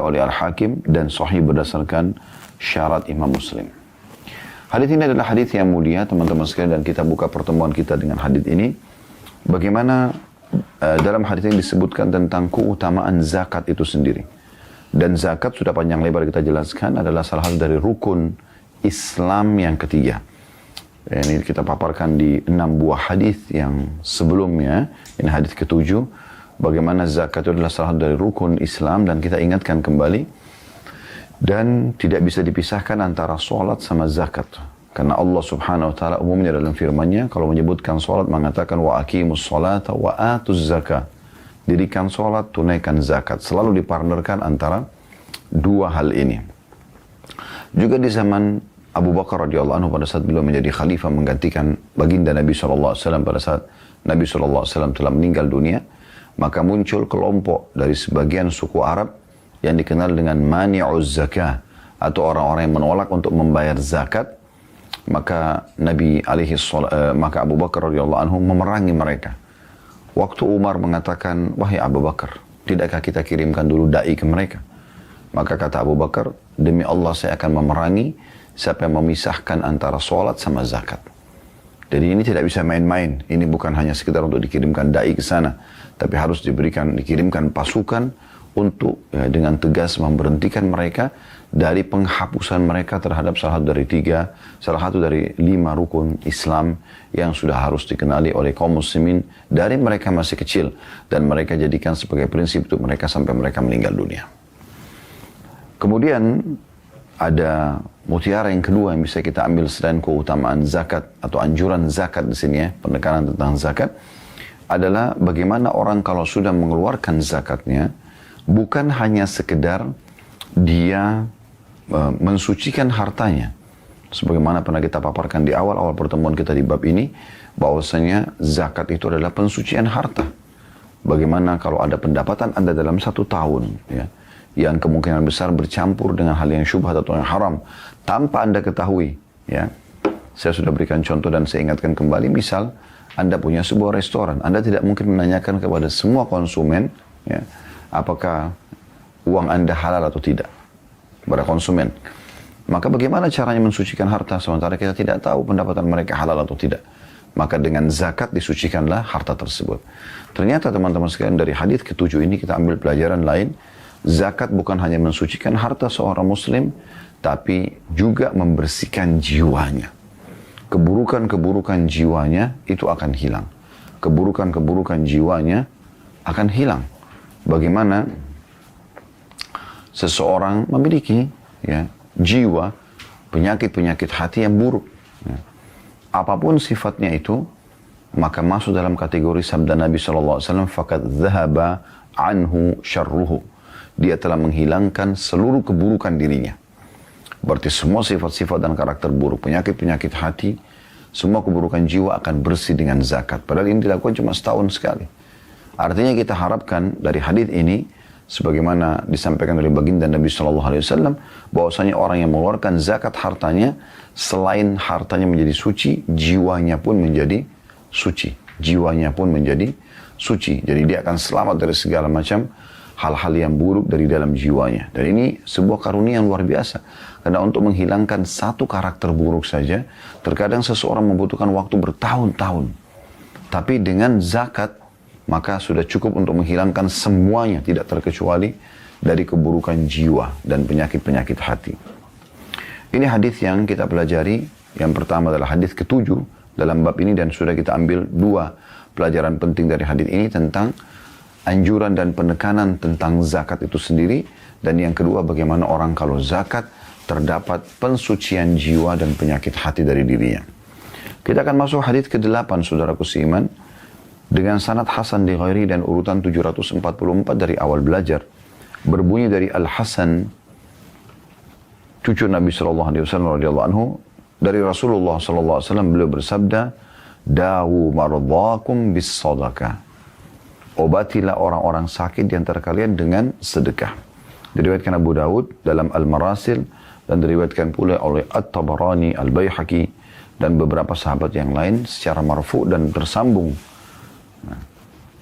oleh Al-Hakim dan sahih berdasarkan syarat Imam Muslim. Hadis ini adalah hadis yang mulia, teman-teman sekalian, dan kita buka pertemuan kita dengan hadis ini. Bagaimana dalam hadis ini disebutkan tentang keutamaan zakat itu sendiri. Dan zakat sudah panjang lebar kita jelaskan adalah salah satu dari rukun Islam yang ketiga. Ini kita paparkan di 6 buah hadis yang sebelumnya. Ini hadis ke-7. Bagaimana zakat itu adalah salah satu dari rukun Islam dan kita ingatkan kembali. Dan tidak bisa dipisahkan antara solat sama zakat. Karena Allah subhanahu wa ta'ala umumnya dalam firman-Nya kalau menyebutkan solat mengatakan wa aqimus solata wa atuz zakah. Dirikan solat, tunaikan zakat. Selalu dipartnerkan antara dua hal ini. Juga di zaman Abu Bakar radhiyallahu anhu pada saat beliau menjadi khalifah menggantikan baginda Nabi SAW pada saat Nabi SAW telah meninggal dunia. Maka muncul kelompok dari sebagian suku Arab yang dikenal dengan mani'uz zakah atau orang-orang yang menolak untuk membayar zakat. Maka maka Abu Bakar radhiyallahu anhu memerangi mereka. Waktu Umar mengatakan, wahai Abu Bakar, tidakkah kita kirimkan dulu dai ke mereka? Maka kata Abu Bakar, demi Allah saya akan memerangi siapa yang memisahkan antara sholat sama zakat. Jadi ini tidak bisa main-main. Ini bukan hanya sekedar untuk dikirimkan dai ke sana, tapi harus dikirimkan pasukan untuk dengan tegas memberhentikan mereka dari penghapusan mereka terhadap salah satu dari 5 rukun Islam yang sudah harus dikenali oleh kaum muslimin dari mereka masih kecil dan mereka jadikan sebagai prinsip untuk mereka sampai mereka meninggal dunia. Kemudian ada mutiara yang kedua yang bisa kita ambil selain keutamaan zakat atau anjuran zakat di sini ya, penekanan tentang zakat adalah bagaimana orang kalau sudah mengeluarkan zakatnya bukan hanya sekedar dia mensucikan hartanya. Sebagaimana pernah kita paparkan di awal-awal pertemuan kita di bab ini, bahwasanya zakat itu adalah pensucian harta. Bagaimana kalau ada pendapatan Anda dalam 1 tahun, ya, yang kemungkinan besar bercampur dengan hal yang syubhat atau yang haram, tanpa Anda ketahui, ya. Saya sudah berikan contoh dan saya ingatkan kembali, misal Anda punya sebuah restoran, Anda tidak mungkin menanyakan kepada semua konsumen, ya, apakah uang Anda halal atau tidak kepada konsumen. Maka bagaimana caranya mensucikan harta sementara kita tidak tahu pendapatan mereka halal atau tidak? Maka dengan zakat disucikanlah harta tersebut. Ternyata teman-teman sekalian dari hadis ke-7 ini kita ambil pelajaran lain. Zakat bukan hanya mensucikan harta seorang muslim, tapi juga membersihkan jiwanya. Keburukan-keburukan jiwanya itu akan hilang. Keburukan-keburukan jiwanya akan hilang. Bagaimana seseorang memiliki ya, jiwa, penyakit-penyakit hati yang buruk. Ya. Apapun sifatnya itu, maka masuk dalam kategori sabda Nabi SAW, faqad dhahaba anhu syarruhu. Dia telah menghilangkan seluruh keburukan dirinya. Berarti semua sifat-sifat dan karakter buruk, penyakit-penyakit hati, semua keburukan jiwa akan bersih dengan zakat. Padahal ini dilakukan cuma setahun sekali. Artinya kita harapkan dari hadis ini, sebagaimana disampaikan oleh baginda Nabi SAW, bahwasanya orang yang mengeluarkan zakat hartanya, selain hartanya menjadi suci, jiwanya pun menjadi suci. Jiwanya pun menjadi suci. Jadi dia akan selamat dari segala macam hal-hal yang buruk dari dalam jiwanya. Dan ini sebuah karunia yang luar biasa. Karena untuk menghilangkan satu karakter buruk saja, terkadang seseorang membutuhkan waktu bertahun-tahun. Tapi dengan zakat, maka sudah cukup untuk menghilangkan semuanya, tidak terkecuali dari keburukan jiwa dan penyakit-penyakit hati. Ini hadis yang kita pelajari. Yang pertama adalah hadis ke-7 dalam bab ini, dan sudah kita ambil 2 pelajaran penting dari hadis ini tentang anjuran dan penekanan tentang zakat itu sendiri. Dan yang kedua, bagaimana orang kalau zakat terdapat pensucian jiwa dan penyakit hati dari dirinya. Kita akan masuk hadis ke-8, saudaraku seiman, dengan sanad hasan di ghairi dan urutan 744 dari awal belajar. Berbunyi dari Al-Hasan, cucu Nabi SAW radhiyallahu anhu, dari Rasulullah SAW, beliau bersabda, dawu mardhakum bis sadaqah. Obatilah orang-orang sakit di antara kalian dengan sedekah. Diriwayatkan Abu Dawud dalam Al-Marasil, dan diriwayatkan pula oleh At-Tabarani, Al-Baihaqi, dan beberapa sahabat yang lain secara marfu dan tersambung. Nah,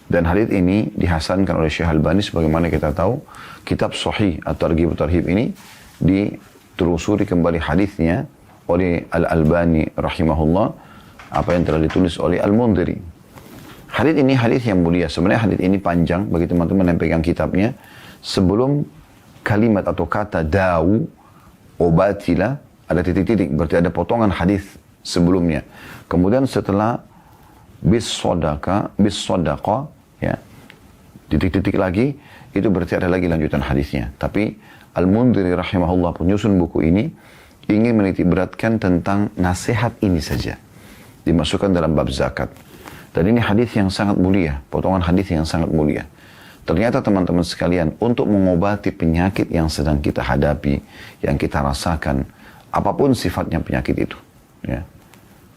Dan hadits ini dihasankan oleh Syekh Albani sebagaimana kita tahu, kitab Sahih atau Targhib Tarhib ini ditelusuri kembali hadisnya oleh Al-Albani rahimahullah, apa yang telah ditulis oleh Al-Mundhiri. Hadits ini hadits yang mulia. Sebenarnya hadits ini panjang bagi teman-teman yang pegang kitabnya. Sebelum kalimat atau kata da'u, obatilah, ada titik-titik, berarti ada potongan hadis sebelumnya. Kemudian setelah bis sodaka, ya, titik-titik lagi, itu berarti ada lagi lanjutan hadisnya. Tapi Al-Mundhiri rahimahullah penyusun buku ini ingin menitik beratkan tentang nasihat ini saja, dimasukkan dalam bab zakat. Dan ini hadis yang sangat mulia, potongan hadis yang sangat mulia. Ternyata teman-teman sekalian, untuk mengobati penyakit yang sedang kita hadapi, yang kita rasakan, apapun sifatnya penyakit itu, ya,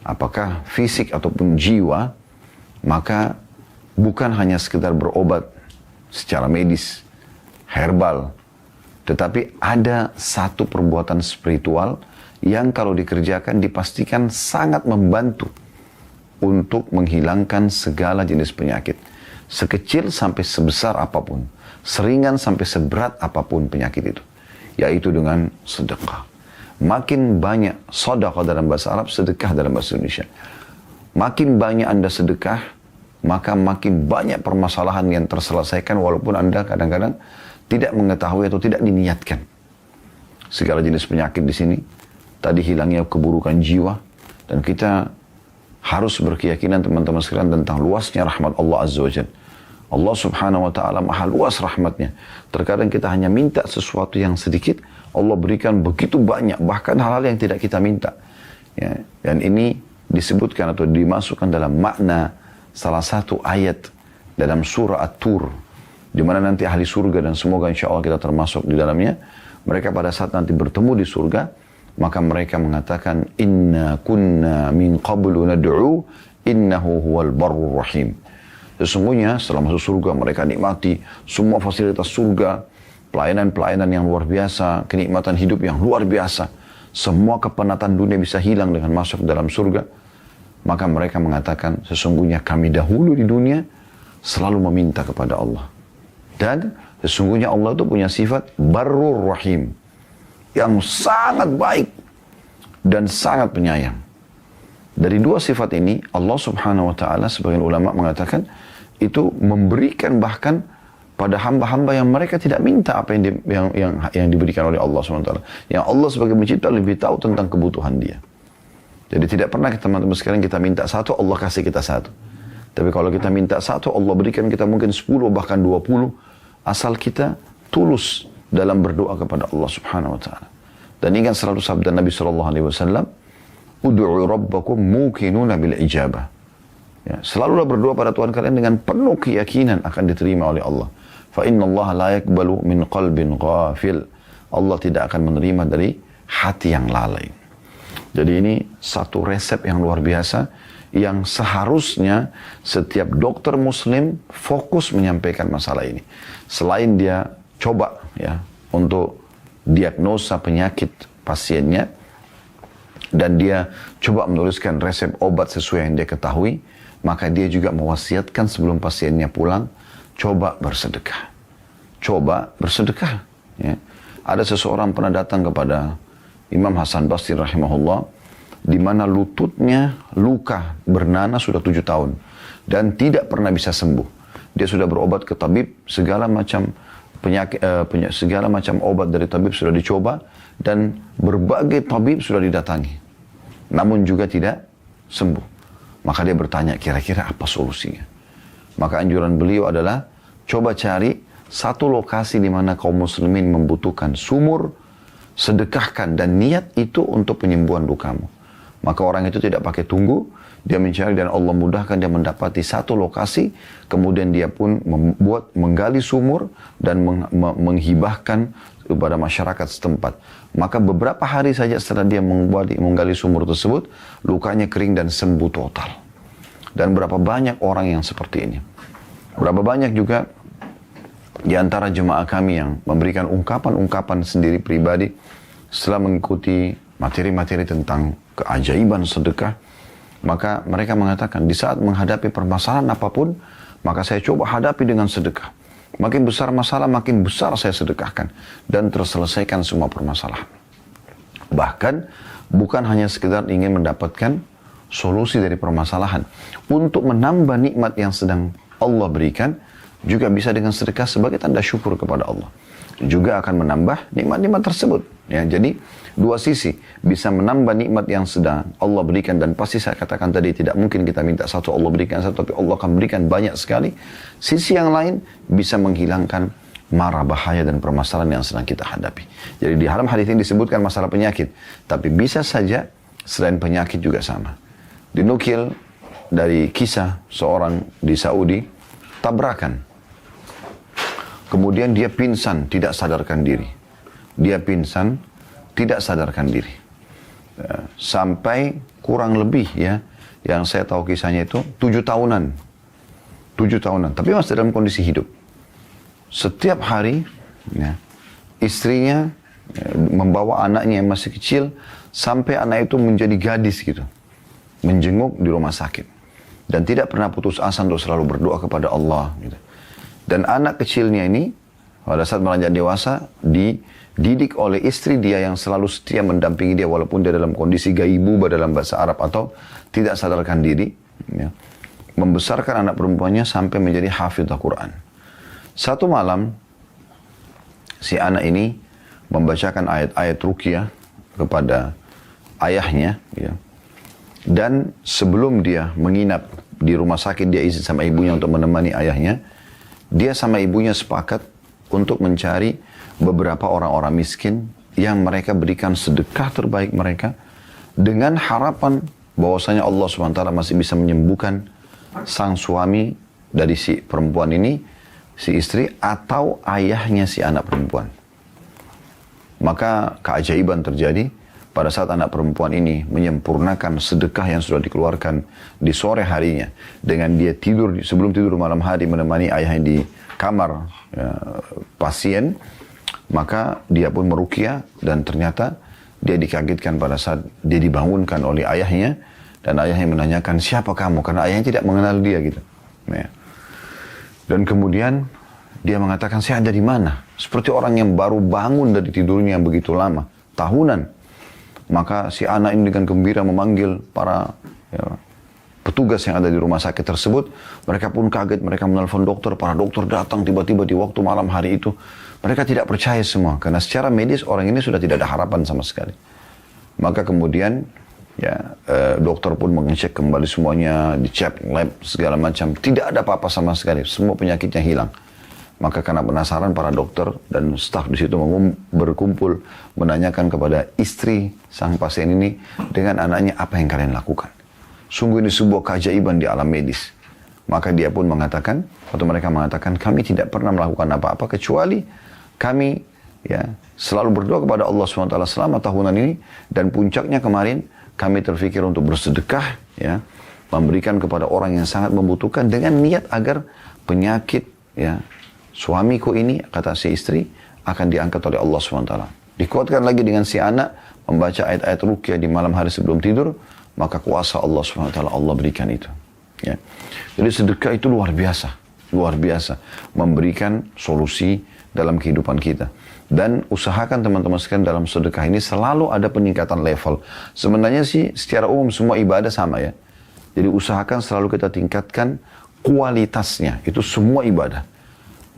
apakah fisik ataupun jiwa, maka bukan hanya sekedar berobat secara medis, herbal, tetapi ada satu perbuatan spiritual yang kalau dikerjakan dipastikan sangat membantu untuk menghilangkan segala jenis penyakit. Sekecil sampai sebesar apapun, seringan sampai seberat apapun penyakit itu, yaitu dengan sedekah. Makin banyak sedekah dalam bahasa Arab, sedekah dalam bahasa Indonesia. Makin banyak Anda sedekah, maka makin banyak permasalahan yang terselesaikan walaupun Anda kadang-kadang tidak mengetahui atau tidak diniatkan. Segala jenis penyakit di sini, tadi hilangnya keburukan jiwa, dan kita harus berkeyakinan teman-teman sekalian tentang luasnya rahmat Allah Azza wa Jalla. Allah Subhanahu wa Ta'ala maha luas rahmatnya. Terkadang kita hanya minta sesuatu yang sedikit, Allah berikan begitu banyak, bahkan hal-hal yang tidak kita minta. Ya, dan ini disebutkan atau dimasukkan dalam makna salah satu ayat dalam surah At-Tur, di mana nanti ahli surga, dan semoga insya Allah kita termasuk di dalamnya, mereka pada saat nanti bertemu di surga, maka mereka mengatakan, inna kunna min qablu nad'u innahu huwal barur rahim. Sesungguhnya setelah masuk surga mereka nikmati semua fasilitas surga, pelayanan-pelayanan yang luar biasa, kenikmatan hidup yang luar biasa. Semua kepenatan dunia bisa hilang dengan masuk dalam surga. Maka mereka mengatakan, sesungguhnya kami dahulu di dunia selalu meminta kepada Allah. Dan sesungguhnya Allah itu punya sifat barur rahim, yang sangat baik dan sangat penyayang. Dari dua sifat ini, Allah Subhanahu wa Ta'ala, sebagian ulama mengatakan, itu memberikan bahkan pada hamba-hamba yang mereka tidak minta apa yang diberikan oleh Allah Subhanahu wa Ta'ala. Yang Allah sebagai pencipta lebih tahu tentang kebutuhan dia. Jadi tidak pernah teman-teman sekalian kita minta satu, Allah kasih kita satu. Tapi kalau kita minta satu, Allah berikan kita mungkin 10 bahkan 20, asal kita tulus dalam berdoa kepada Allah Subhanahu wa Ta'ala. Dan ingat selalu sabda Nabi SAW, Udu'u rabbakum mukinuna bil ijabah. Ya, selalulah berdoa pada Tuhan kalian dengan penuh keyakinan akan diterima oleh Allah. Fa inna Allah la yakbalu min qalbin ghafil. Allah tidak akan menerima dari hati yang lalai. Jadi ini satu resep yang luar biasa yang seharusnya setiap dokter muslim fokus menyampaikan masalah ini. Selain dia coba ya untuk diagnosa penyakit pasiennya, dan dia coba menuliskan resep obat sesuai yang dia ketahui, maka dia juga mewasiatkan sebelum pasiennya pulang, coba bersedekah. Coba bersedekah. Ya. Ada seseorang pernah datang kepada Imam Hasan Basri rahimahullah, di mana lututnya luka bernanah sudah 7 tahun, dan tidak pernah bisa sembuh. Dia sudah berobat ke tabib, segala macam segala macam obat dari tabib sudah dicoba, dan berbagai tabib sudah didatangi, namun juga tidak sembuh. Maka dia bertanya, kira-kira apa solusinya? Maka anjuran beliau adalah, coba cari satu lokasi di mana kaum muslimin membutuhkan sumur, sedekahkan, dan niat itu untuk penyembuhan lukamu. Maka orang itu tidak pakai tunggu, dia mencari dan Allah mudahkan dia mendapati satu lokasi, kemudian dia pun menggali sumur dan menghibahkan kepada masyarakat setempat. Maka beberapa hari saja setelah dia menggali sumur tersebut, lukanya kering dan sembuh total. Dan berapa banyak orang yang seperti ini. Berapa banyak juga di antara jemaah kami yang memberikan ungkapan-ungkapan sendiri pribadi setelah mengikuti materi-materi tentang keajaiban sedekah. Maka mereka mengatakan di saat menghadapi permasalahan apapun, Maka saya coba hadapi dengan sedekah. Makin besar masalah, makin besar saya sedekahkan. Dan terselesaikan semua permasalahan. Bahkan bukan hanya sekedar ingin mendapatkan solusi dari permasalahan. Untuk menambah nikmat yang sedang Allah berikan, juga bisa dengan sedekah sebagai tanda syukur kepada Allah. Juga akan menambah nikmat-nikmat tersebut. Ya, jadi dua sisi, bisa menambah nikmat yang sedang Allah berikan, dan pasti saya katakan tadi tidak mungkin kita minta satu Allah berikan satu, tapi Allah akan berikan banyak sekali. Sisi yang lain bisa menghilangkan mara bahaya dan permasalahan yang sedang kita hadapi. Jadi di dalam hadis ini disebutkan masalah penyakit, tapi bisa saja selain penyakit juga sama. Dinukil dari kisah seorang di Saudi tabrakan. Kemudian dia pingsan, tidak sadarkan diri. Dia pingsan, tidak sadarkan diri. Sampai kurang lebih ya, yang saya tahu kisahnya itu 7 tahunan. 7 tahunan, tapi masih dalam kondisi hidup. Setiap hari, ya, istrinya membawa anaknya yang masih kecil, sampai anak itu menjadi gadis gitu. Menjenguk di rumah sakit. Dan tidak pernah putus asa untuk selalu berdoa kepada Allah gitu. Dan anak kecilnya ini, pada saat beranjak dewasa, dididik oleh istri dia yang selalu setia mendampingi dia, walaupun dia dalam kondisi gaibuba dalam bahasa Arab atau tidak sadarkan diri. Ya. Membesarkan anak perempuannya sampai menjadi hafidhah Quran. Satu malam, si anak ini membacakan ayat-ayat ruqyah kepada ayahnya. Ya. Dan sebelum dia menginap di rumah sakit, dia izin sama ibunya untuk menemani ayahnya. Dia sama ibunya sepakat untuk mencari beberapa orang-orang miskin yang mereka berikan sedekah terbaik mereka dengan harapan bahwasanya Allah SWT masih bisa menyembuhkan sang suami dari si perempuan ini, si istri, atau ayahnya si anak perempuan. Maka keajaiban terjadi pada saat anak perempuan ini menyempurnakan sedekah yang sudah dikeluarkan di sore harinya, dengan dia tidur sebelum tidur malam hari menemani ayahnya di kamar ya, pasien, maka dia pun meruqyah, dan ternyata dia dikagetkan pada saat dia dibangunkan oleh ayahnya, dan ayahnya menanyakan, siapa kamu? Karena ayahnya tidak mengenal dia gitu. Ya. Dan kemudian dia mengatakan, saya ada di mana? Seperti orang yang baru bangun dari tidurnya yang begitu lama, tahunan. Maka si anak ini dengan gembira memanggil para petugas yang ada di rumah sakit tersebut. Mereka pun kaget, mereka menelpon dokter. Para dokter datang tiba-tiba di waktu malam hari itu. Mereka tidak percaya semua, karena secara medis orang ini sudah tidak ada harapan sama sekali. Maka kemudian ya, dokter pun mengecek kembali semuanya, dicek lab segala macam. Tidak ada apa-apa sama sekali, semua penyakitnya hilang. Maka karena penasaran, para dokter dan staf di situ berkumpul menanyakan kepada istri sang pasien ini dengan anaknya, apa yang kalian lakukan? Sungguh ini sebuah keajaiban di alam medis. Maka dia pun mengatakan, atau mereka mengatakan, kami tidak pernah melakukan apa-apa kecuali kami ya selalu berdoa kepada Allah SWT selama tahunan ini, dan puncaknya kemarin kami terfikir untuk bersedekah, ya, memberikan kepada orang yang sangat membutuhkan dengan niat agar penyakit ya suamiku ini, kata si istri, akan diangkat oleh Allah SWT. Dikuatkan lagi dengan si anak membaca ayat-ayat ruqyah di malam hari sebelum tidur, maka kuasa Allah SWT Allah berikan itu. Ya. Jadi sedekah itu luar biasa, memberikan solusi dalam kehidupan kita. Dan usahakan teman-teman sekalian dalam sedekah ini selalu ada peningkatan level. Sebenarnya sih secara umum semua ibadah sama ya. Jadi usahakan selalu kita tingkatkan kualitasnya, itu semua ibadah.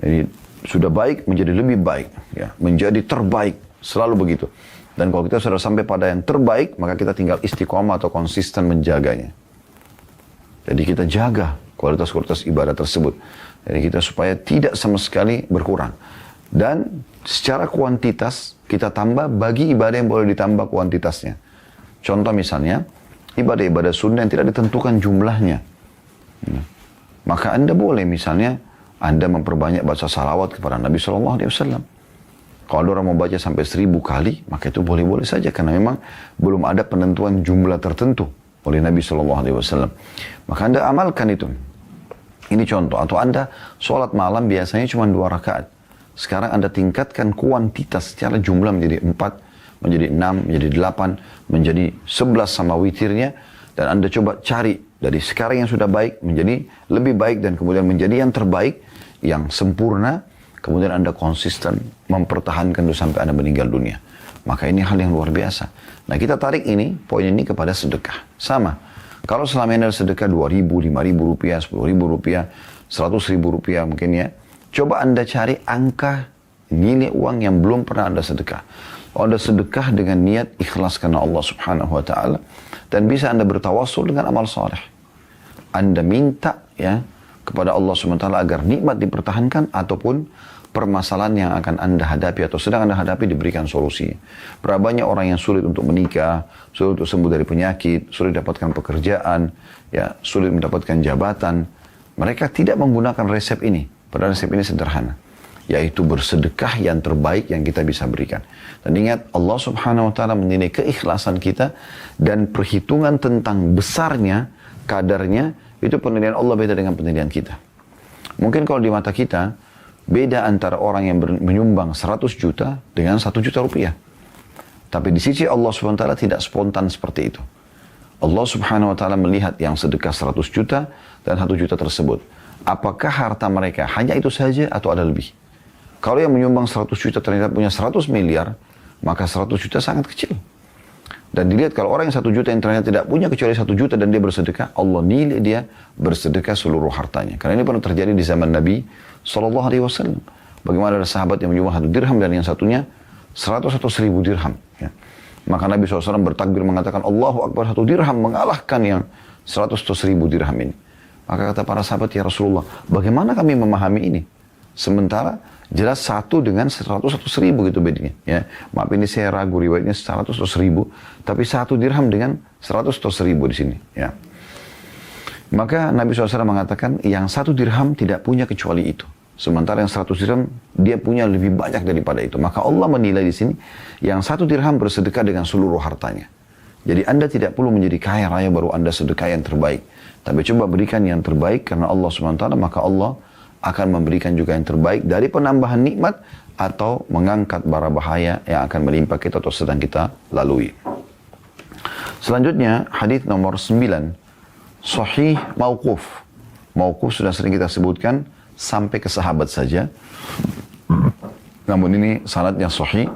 Jadi sudah baik menjadi lebih baik, ya, menjadi terbaik, selalu begitu. Dan kalau kita sudah sampai pada yang terbaik, maka kita tinggal istiqomah atau konsisten menjaganya. Jadi kita jaga kualitas-kualitas ibadah tersebut. Jadi kita supaya tidak sama sekali berkurang. Dan secara kuantitas kita tambah bagi ibadah yang boleh ditambah kuantitasnya. Contoh misalnya, ibadah-ibadah sunnah yang tidak ditentukan jumlahnya. Maka Anda boleh misalnya Anda memperbanyak baca salawat kepada Nabi SAW. Kalau orang mau baca sampai 1000 kali, maka itu boleh-boleh saja. Karena memang belum ada penentuan jumlah tertentu oleh Nabi SAW. Maka Anda amalkan itu. Ini contoh. Atau Anda sholat malam biasanya cuma 2 rakaat. Sekarang Anda tingkatkan kuantitas secara jumlah menjadi 4, menjadi 6, menjadi 8, menjadi 11 sama witirnya. Dan Anda coba cari Dari sekarang yang sudah baik menjadi lebih baik dan kemudian menjadi yang terbaik, yang sempurna, kemudian Anda konsisten mempertahankan itu sampai Anda meninggal dunia. Maka ini hal yang luar biasa. Nah kita tarik ini, poin ini kepada sedekah. Sama. Kalau selama ini Anda sedekah 2.000, 5.000 rupiah, 10.000 rupiah, 100.000 rupiah mungkin ya. Coba Anda cari angka nilai uang yang belum pernah Anda sedekah. Kalau Anda sedekah dengan niat ikhlas karena Allah subhanahu wa ta'ala. Dan bisa Anda bertawassul dengan amal saleh. Anda minta ya kepada Allah SWT agar nikmat dipertahankan ataupun permasalahan yang akan Anda hadapi atau sedang Anda hadapi diberikan solusi. Berapa banyak orang yang sulit untuk menikah, sulit untuk sembuh dari penyakit, sulit dapatkan pekerjaan, ya, sulit mendapatkan jabatan. Mereka tidak menggunakan resep ini. Padahal resep ini sederhana, yaitu bersedekah yang terbaik yang kita bisa berikan. Dan ingat, Allah Subhanahu wa ta'ala menilai keikhlasan kita dan perhitungan tentang besarnya, kadarnya, itu penilaian Allah beda dengan penilaian kita. Mungkin kalau di mata kita, beda antara orang yang menyumbang 100 juta dengan 1 juta rupiah. Tapi di sisi Allah Subhanahu wa ta'ala tidak spontan seperti itu. Allah Subhanahu wa ta'ala melihat yang sedekah 100 juta dan 1 juta tersebut. Apakah harta mereka hanya itu saja atau ada lebih? Kalau yang menyumbang 100 juta ternyata punya 100 miliar, maka 100 juta sangat kecil. Dan dilihat kalau orang yang 1 juta yang ternyata tidak punya kecuali 1 juta dan dia bersedekah, Allah nilai dia bersedekah seluruh hartanya. Karena ini pernah terjadi di zaman Nabi SAW. Bagaimana ada sahabat yang menyumbang 1 dirham dan yang satunya 100 atau 1000 dirham. Ya. Maka Nabi SAW bertakbir mengatakan, Allahu Akbar, 1 dirham mengalahkan yang 100 atau 1000 dirham ini. Maka kata para sahabat, ya Rasulullah, bagaimana kami memahami ini? Sementara jelas 1 dengan 100 atau 1000 gitu bedanya. Ya. Maaf ini saya ragu riwayatnya 100 atau 1000. Tapi 1 dirham dengan 100 atau 1000 di sini. Ya. Maka Nabi SAW mengatakan yang 1 dirham tidak punya kecuali itu. Sementara yang 100 dirham dia punya lebih banyak daripada itu. Maka Allah menilai di sini yang 1 dirham bersedekah dengan seluruh hartanya. Jadi Anda tidak perlu menjadi kaya raya baru Anda sedekah yang terbaik. Tapi coba berikan yang terbaik karena Allah SWT, maka Allah akan memberikan juga yang terbaik dari penambahan nikmat atau mengangkat bara bahaya yang akan menimpa kita atau sedang kita lalui. Selanjutnya hadis nomor 9, sahih mauquf. Mauquf sudah sering kita sebutkan sampai ke sahabat saja. Namun ini sanadnya sahih.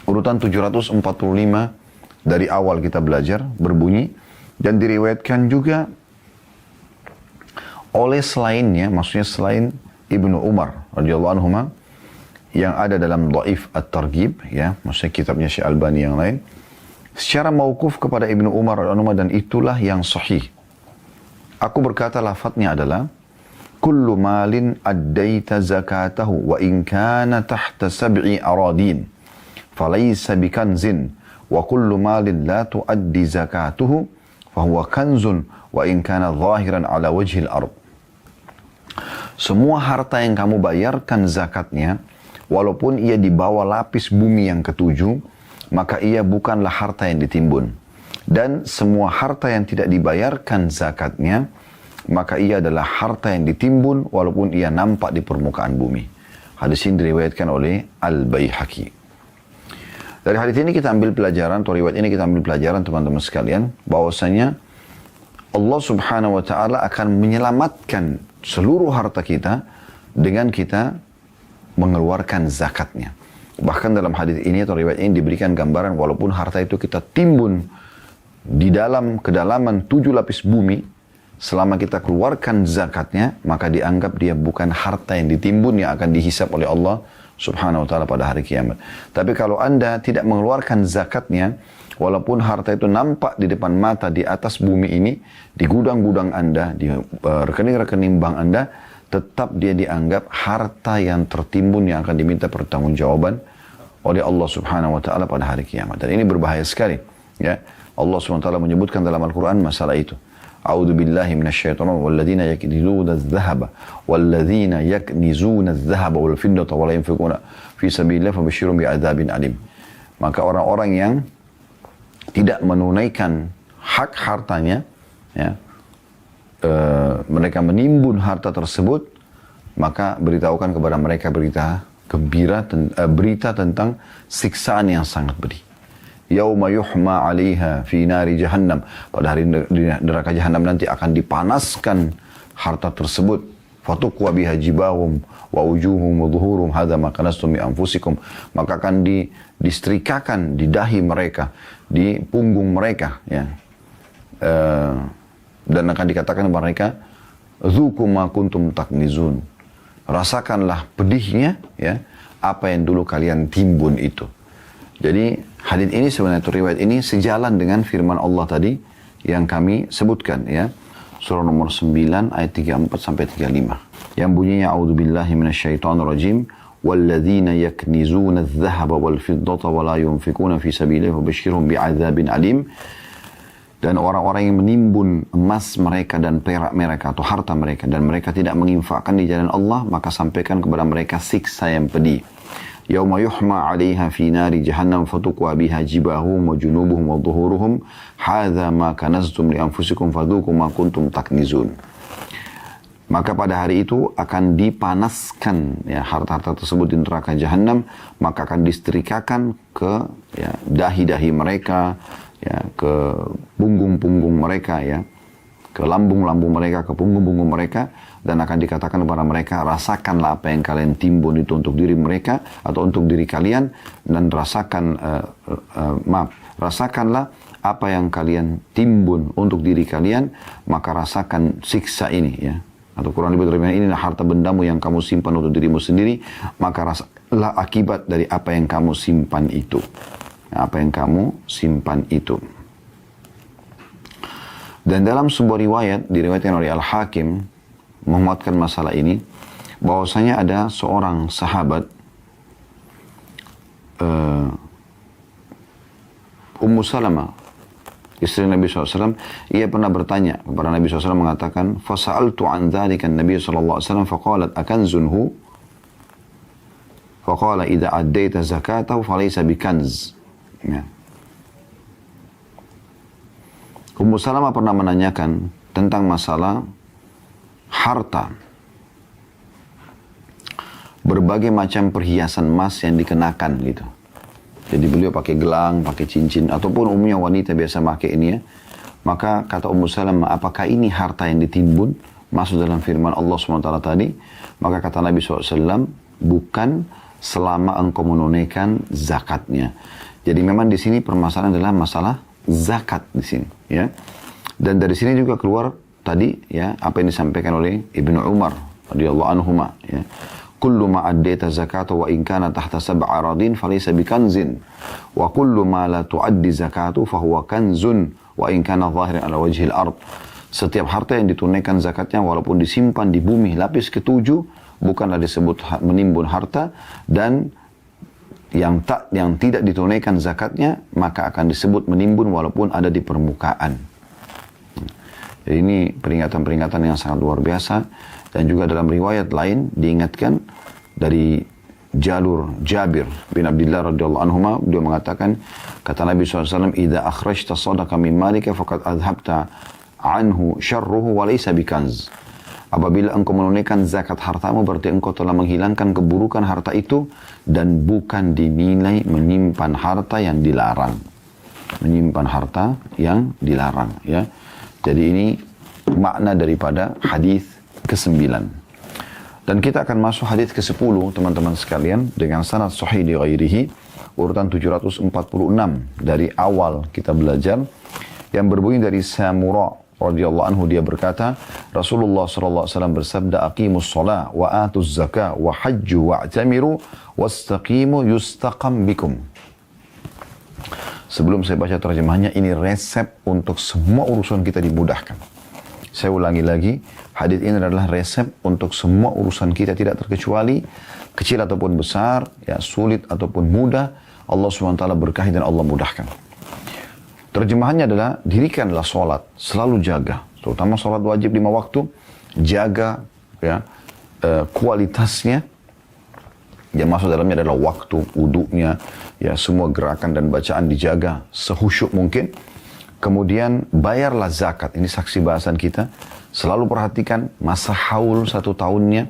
Urutan 745 dari awal kita belajar berbunyi dan diriwayatkan juga oleh selainnya, maksudnya selain Ibnu Umar radhiyallahu anhu yang ada dalam Dhaif At-Targhib, ya, maksudnya kitabnya Syekh Albani yang lain, secara mauquf kepada Ibnu Umar radhiyallahu anhu, dan itulah yang sahih. Aku berkata lafadznya adalah kullu malin addaita zakatahu wa in kana tahta 7 aradin falaysa bikanzin wa kullu malin la tuaddi zakatuhu fahuwa kanzun wa in kana zahiran ala wajhil ard. Semua harta yang kamu bayarkan zakatnya, walaupun ia di bawah lapis bumi yang ketujuh, maka ia bukanlah harta yang ditimbun. Dan semua harta yang tidak dibayarkan zakatnya, maka ia adalah harta yang ditimbun walaupun ia nampak di permukaan bumi. Hadis ini diriwayatkan oleh Al-Baihaqi. Dari hadis ini kita ambil pelajaran, atau riwayat ini kita ambil pelajaran teman-teman sekalian, bahwasanya Allah Subhanahu wa ta'ala akan menyelamatkan seluruh harta kita dengan kita mengeluarkan zakatnya. Bahkan dalam hadis ini atau riwayat ini diberikan gambaran walaupun harta itu kita timbun di dalam kedalaman 7 lapis bumi, selama kita keluarkan zakatnya, maka dianggap dia bukan harta yang ditimbun yang akan dihisap oleh Allah Subhanahu wa ta'ala pada hari kiamat. Tapi kalau Anda tidak mengeluarkan zakatnya, walaupun harta itu nampak di depan mata di atas bumi ini, di gudang-gudang Anda, di rekening-rekening bank Anda, tetap dia dianggap harta yang tertimbun yang akan diminta pertanggungjawaban oleh Allah Subhanahu wa ta'ala pada hari kiamat. Dan ini berbahaya sekali. Ya, Allah Subhanahu wa ta'ala menyebutkan dalam Al-Quran masalah itu. A'udzu billahi minasyaitonir rajim. Walladzina yaknizuna adh-dhahaba walladzina yaknizuna adh-dhahaba wal fiddata wa la yunfiquna fi sabilillah fabashshirhum bi'adzabin alim. Maka orang-orang yang tidak menunaikan hak hartanya, ya, mereka menimbun harta tersebut, maka beritahukan kepada mereka berita gembira, berita tentang siksaan yang sangat pedih. Yauma yuhma 'alaiha fi nari jahannam. Pada hari di neraka jahannam nanti akan dipanaskan harta tersebut. Fatuqwa biha jibahum wa wujuhum wa dhuhurum hadza ma kanastum li anfusikum. Maka akan disetrikakan di dahi mereka, di punggung mereka, ya. Dan akan dikatakan kepada mereka, dzuqu ma kuntum taknizun. Rasakanlah pedihnya, ya, apa yang dulu kalian timbun itu. Jadi hadis ini sebenarnya, riwayat ini sejalan dengan firman Allah tadi yang kami sebutkan, ya. Surah nomor 9 ayat 34 sampai 35. Yang bunyinya a'udzubillahi minasyaitonirrajim walladzina yaknizuna adh-dhahaba wal fiddata wa la yunfikuna fi sabilillahi fabashshirhum bi'adzabin alim. Dan orang-orang yang menimbun emas mereka dan perak mereka atau harta mereka dan mereka tidak menginfakkan di jalan Allah, maka sampaikan kepada mereka siksa yang pedih. Yauma yuhma 'alaiha fi nari jahannam fatuqwa biha jibahum wa junubuhum wa dhuhuruhum hadza ma kanaztum li anfusikum fadzuqu ma kuntum taknizun. Maka pada hari itu akan dipanaskan, ya, harta-harta tersebut di neraka jahannam, maka akan disetrikakan ke, ya, dahi-dahi mereka, ya, ke punggung-punggung mereka, ya, ke lambung-lambung mereka, ke punggung-punggung mereka, dan akan dikatakan kepada mereka, rasakanlah apa yang kalian timbun itu untuk diri mereka atau untuk diri kalian, dan rasakanlah apa yang kalian timbun untuk diri kalian, maka rasakan siksa ini, ya. Atau kurang lebih terjemahan ini, harta bendamu yang kamu simpan untuk dirimu sendiri, maka rasakanlah akibat dari apa yang kamu simpan itu. Apa yang kamu simpan itu. Dan dalam sebuah riwayat, diriwayatkan oleh Al-Hakim, menguatkan masalah ini, bahwasanya ada seorang sahabat, Ummu Salamah, istri Nabi SAW, ia pernah bertanya kepada Nabi SAW, mengatakan, fasa'altu an dzalika Nabi SAW, faqalat akanzun hu? Faqala idza addaita zakatahu falaysa bikanz. Ya. Ummu Salamah pernah menanyakan tentang masalah harta. Berbagai macam perhiasan emas yang dikenakan gitu. Jadi beliau pakai gelang, pakai cincin, ataupun umumnya wanita biasa pakai ini, ya. Maka kata Ummu Salamah, apakah ini harta yang ditimbun? Masuk dalam firman Allah SWT tadi. Maka kata Nabi SAW, bukan selama engkau menunaikan zakatnya. Jadi memang di sini permasalahan adalah masalah zakat di sini, ya. Dan dari sini juga keluar tadi, ya, apa yang disampaikan oleh Ibnu Umar radhiyallahu anhuma, ya. Kullu ma addaita zakata wa in kana tahta sab'a aradin falaysa bikanzin wa kullu ma la tuaddi zakatu fa huwa kanzun wa in kana zahiran ala wajhil ard. Setiap harta yang ditunaikan zakatnya walaupun disimpan di bumi lapis ketujuh bukanlah disebut menimbun harta, dan yang tidak ditunaikan zakatnya maka akan disebut menimbun walaupun ada di permukaan. Jadi ini peringatan-peringatan yang sangat luar biasa. Dan juga dalam riwayat lain diingatkan dari jalur Jabir bin Abdullah radhiyallahu anhuma, dia mengatakan, kata Nabi SAW, idza akhrajta sadaqa min malika faqad adhabta anhu syarruhu wa laysa bikanz. Apabila engkau menunaikan zakat hartamu, berarti engkau telah menghilangkan keburukan harta itu dan bukan dinilai menyimpan harta yang dilarang. Menyimpan harta yang dilarang, ya. Jadi ini makna daripada hadis ke-9. Dan kita akan masuk hadis ke-10, teman-teman sekalian, dengan sanad sahih di ghairihi, urutan 746 dari awal kita belajar, yang berbunyi dari Samura radhiyallahu anhu, dia berkata, Rasulullah sallallahu alaihi wasallam bersabda, aqimus shalah wa atuz zakah wa hajju wa'tamiru wastaqimu yustaqam bikum. Sebelum saya baca terjemahannya, ini resep untuk semua urusan kita dimudahkan. Saya ulangi lagi, hadis ini adalah resep untuk semua urusan kita, tidak terkecuali kecil ataupun besar, ya, sulit ataupun mudah, Allah SWT berkahi dan Allah mudahkan. Terjemahannya adalah, dirikanlah sholat, selalu jaga, terutama sholat wajib 5 waktu, jaga, ya, kualitasnya, yang masuk dalamnya adalah waktu, wudunya, ya, semua gerakan dan bacaan dijaga sehusyuk mungkin. Kemudian bayarlah zakat, ini saksi bahasan kita. Selalu perhatikan masa haul 1 tahunnya,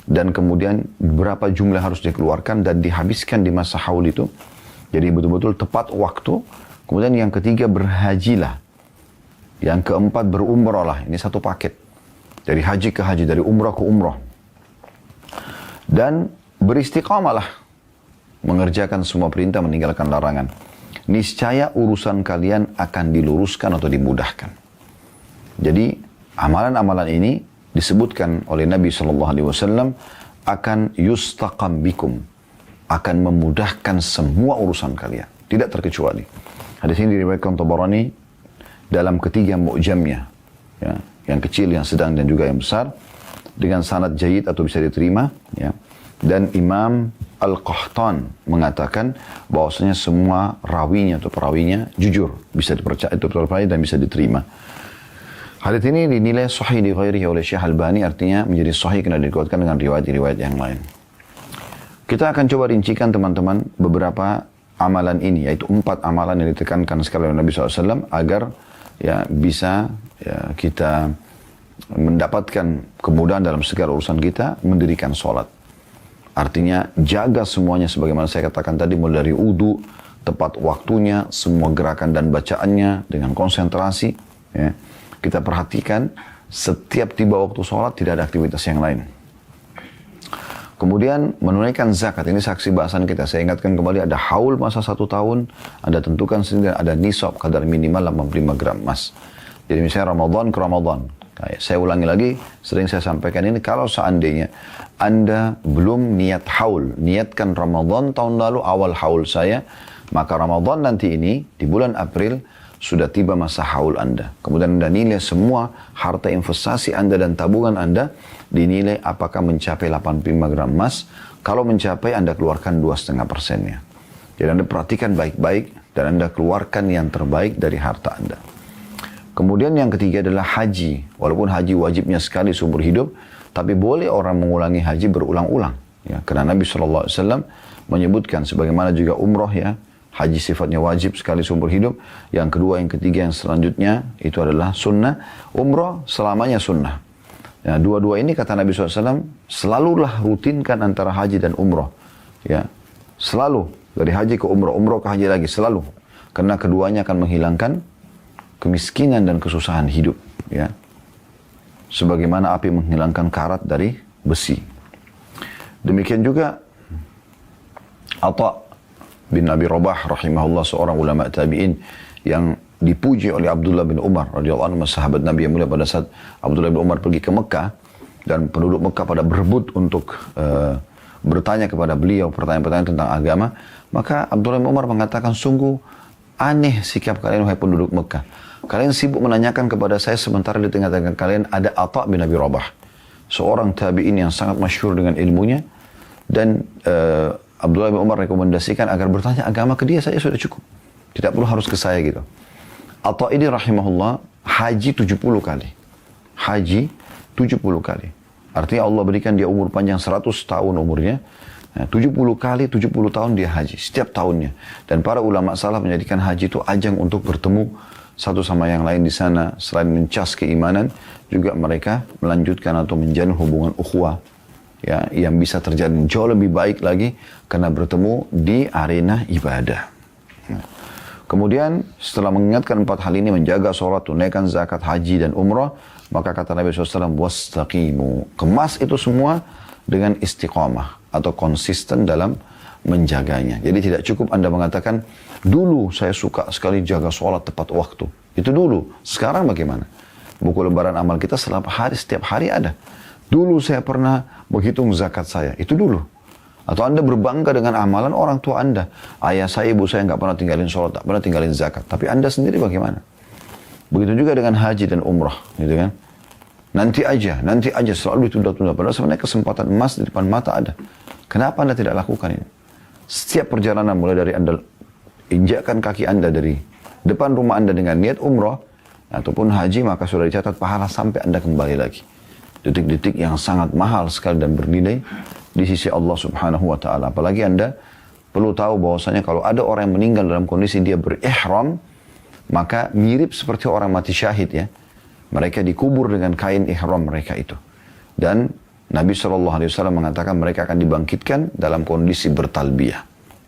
dan kemudian berapa jumlah harus dikeluarkan dan dihabiskan di masa haul itu. Jadi betul-betul tepat waktu. Kemudian yang ketiga berhajilah. Yang keempat berumrahlah. Ini satu paket. Dari haji ke haji, dari umrah ke umrah. Dan beristiqamalah. Mengerjakan semua perintah, meninggalkan larangan. Niscaya urusan kalian akan diluruskan atau dimudahkan. Jadi amalan-amalan ini disebutkan oleh Nabi SAW akan yustaqam bikum. Akan memudahkan semua urusan kalian. Tidak terkecuali. Hadis ini diriwayatkan Tabarani dalam ketiga mu'jamnya. Ya, yang kecil, yang sedang, dan juga yang besar. Dengan sanad jayyid atau bisa diterima. Ya. Dan Imam Al-Qahtan mengatakan bahwasanya semua rawinya atau perawinya jujur. Bisa dipercaya, itu terpercaya dan bisa diterima. Hadis ini dinilai sahih di ghairihi oleh Syekh Albani. Artinya menjadi sahih karena dikuatkan dengan riwayat-riwayat yang lain. Kita akan coba rincikan teman-teman beberapa amalan ini, yaitu 4 amalan yang ditekankan sekali oleh Nabi SAW agar ya bisa ya, kita mendapatkan kemudahan dalam segala urusan kita, mendirikan sholat. Artinya jaga semuanya sebagaimana saya katakan tadi, mulai dari wudu, tepat waktunya, semua gerakan dan bacaannya dengan konsentrasi. Ya. Kita perhatikan setiap tiba waktu sholat tidak ada aktivitas yang lain. Kemudian menunaikan zakat, ini saksi bahasan kita. Saya ingatkan kembali, ada haul masa 1 tahun, Anda tentukan sendiri, ada nisab kadar minimal 85 gram emas. Jadi misalnya Ramadan ke Ramadan. Saya ulangi lagi, sering saya sampaikan ini, kalau seandainya Anda belum niat haul, niatkan Ramadan tahun lalu, awal haul saya, maka Ramadan nanti ini, di bulan April, sudah tiba masa haul Anda. Kemudian Anda nilai semua harta investasi Anda dan tabungan Anda, dinilai apakah mencapai 85 gram emas. Kalau mencapai, Anda keluarkan 2,5%-nya. Jadi Anda perhatikan baik-baik dan Anda keluarkan yang terbaik dari harta Anda. Kemudian yang ketiga adalah haji. Walaupun haji wajibnya sekali seumur hidup, tapi boleh orang mengulangi haji berulang-ulang. Ya, karena Nabi SAW menyebutkan, sebagaimana juga umroh ya, haji sifatnya wajib sekali seumur hidup. Yang kedua, yang ketiga, yang selanjutnya itu adalah sunnah. Umroh selamanya sunnah. Ya, dua-dua ini kata Nabi SAW, selalulah rutinkan antara haji dan umroh. Ya, selalu dari haji ke umroh, umroh ke haji lagi, selalu. Karena keduanya akan menghilangkan kemiskinan dan kesusahan hidup. Ya, sebagaimana api menghilangkan karat dari besi. Demikian juga Atha bin Abi Rabah rahimahullah, seorang ulama tabi'in yang dipuji oleh Abdullah bin Umar radhiyallahu anhu, sahabat Nabi yang mulia. Pada saat Abdullah bin Umar pergi ke Mekah dan penduduk Mekah pada berebut untuk bertanya kepada beliau pertanyaan-pertanyaan tentang agama, maka Abdullah bin Umar mengatakan, sungguh aneh sikap kalian wahai penduduk Mekah. Kalian sibuk menanyakan kepada saya sementara di tengah-tengah kalian ada Atha bin Abi Rabah, seorang tabi'in yang sangat masyhur dengan ilmunya, dan Abdullah bin Umar rekomendasikan agar bertanya agama ke dia saja sudah cukup. Tidak perlu harus ke saya gitu. Atha ini rahimahullah haji 70 kali. Haji 70 kali. Artinya Allah berikan dia umur panjang 100 tahun umurnya. Nah, 70 kali 70 tahun dia haji setiap tahunnya. Dan para ulama salaf menjadikan haji itu ajang untuk bertemu satu sama yang lain di sana. Selain mencas keimanan, juga mereka melanjutkan atau menjalin hubungan ukhuwah. Ya, yang bisa terjadi jauh lebih baik lagi karena bertemu di arena ibadah. Nah, kemudian setelah mengingatkan 4 hal ini, menjaga sholat, tunaikan zakat, haji dan umrah, maka kata Nabi SAW, wastaqimu, kemas itu semua dengan istiqamah atau konsisten dalam menjaganya. Jadi tidak cukup Anda mengatakan, dulu saya suka sekali jaga sholat tepat waktu. Itu dulu. Sekarang bagaimana? Buku lembaran amal kita setiap hari ada. Dulu saya pernah menghitung zakat saya. Itu dulu. Atau Anda berbangga dengan amalan orang tua Anda. Ayah saya, ibu saya nggak pernah tinggalin sholat, tak pernah tinggalin zakat. Tapi Anda sendiri bagaimana? Begitu juga dengan haji dan umrah. Gitu kan? Nanti aja selalu ditunda-tunda. Padahal sebenarnya kesempatan emas di depan mata ada. Kenapa Anda tidak lakukan ini? Setiap perjalanan mulai dari Anda injakkan kaki Anda dari depan rumah Anda dengan niat umrah ataupun haji, maka sudah dicatat pahala sampai Anda kembali lagi. Detik-detik yang sangat mahal sekali dan bernilai di sisi Allah Subhanahu wa ta'ala. Apalagi Anda perlu tahu bahwasanya kalau ada orang yang meninggal dalam kondisi dia berihram, maka mirip seperti orang mati syahid ya. Mereka dikubur dengan kain ihram mereka itu. Dan Nabi SAW mengatakan mereka akan dibangkitkan dalam kondisi bertalbiyah.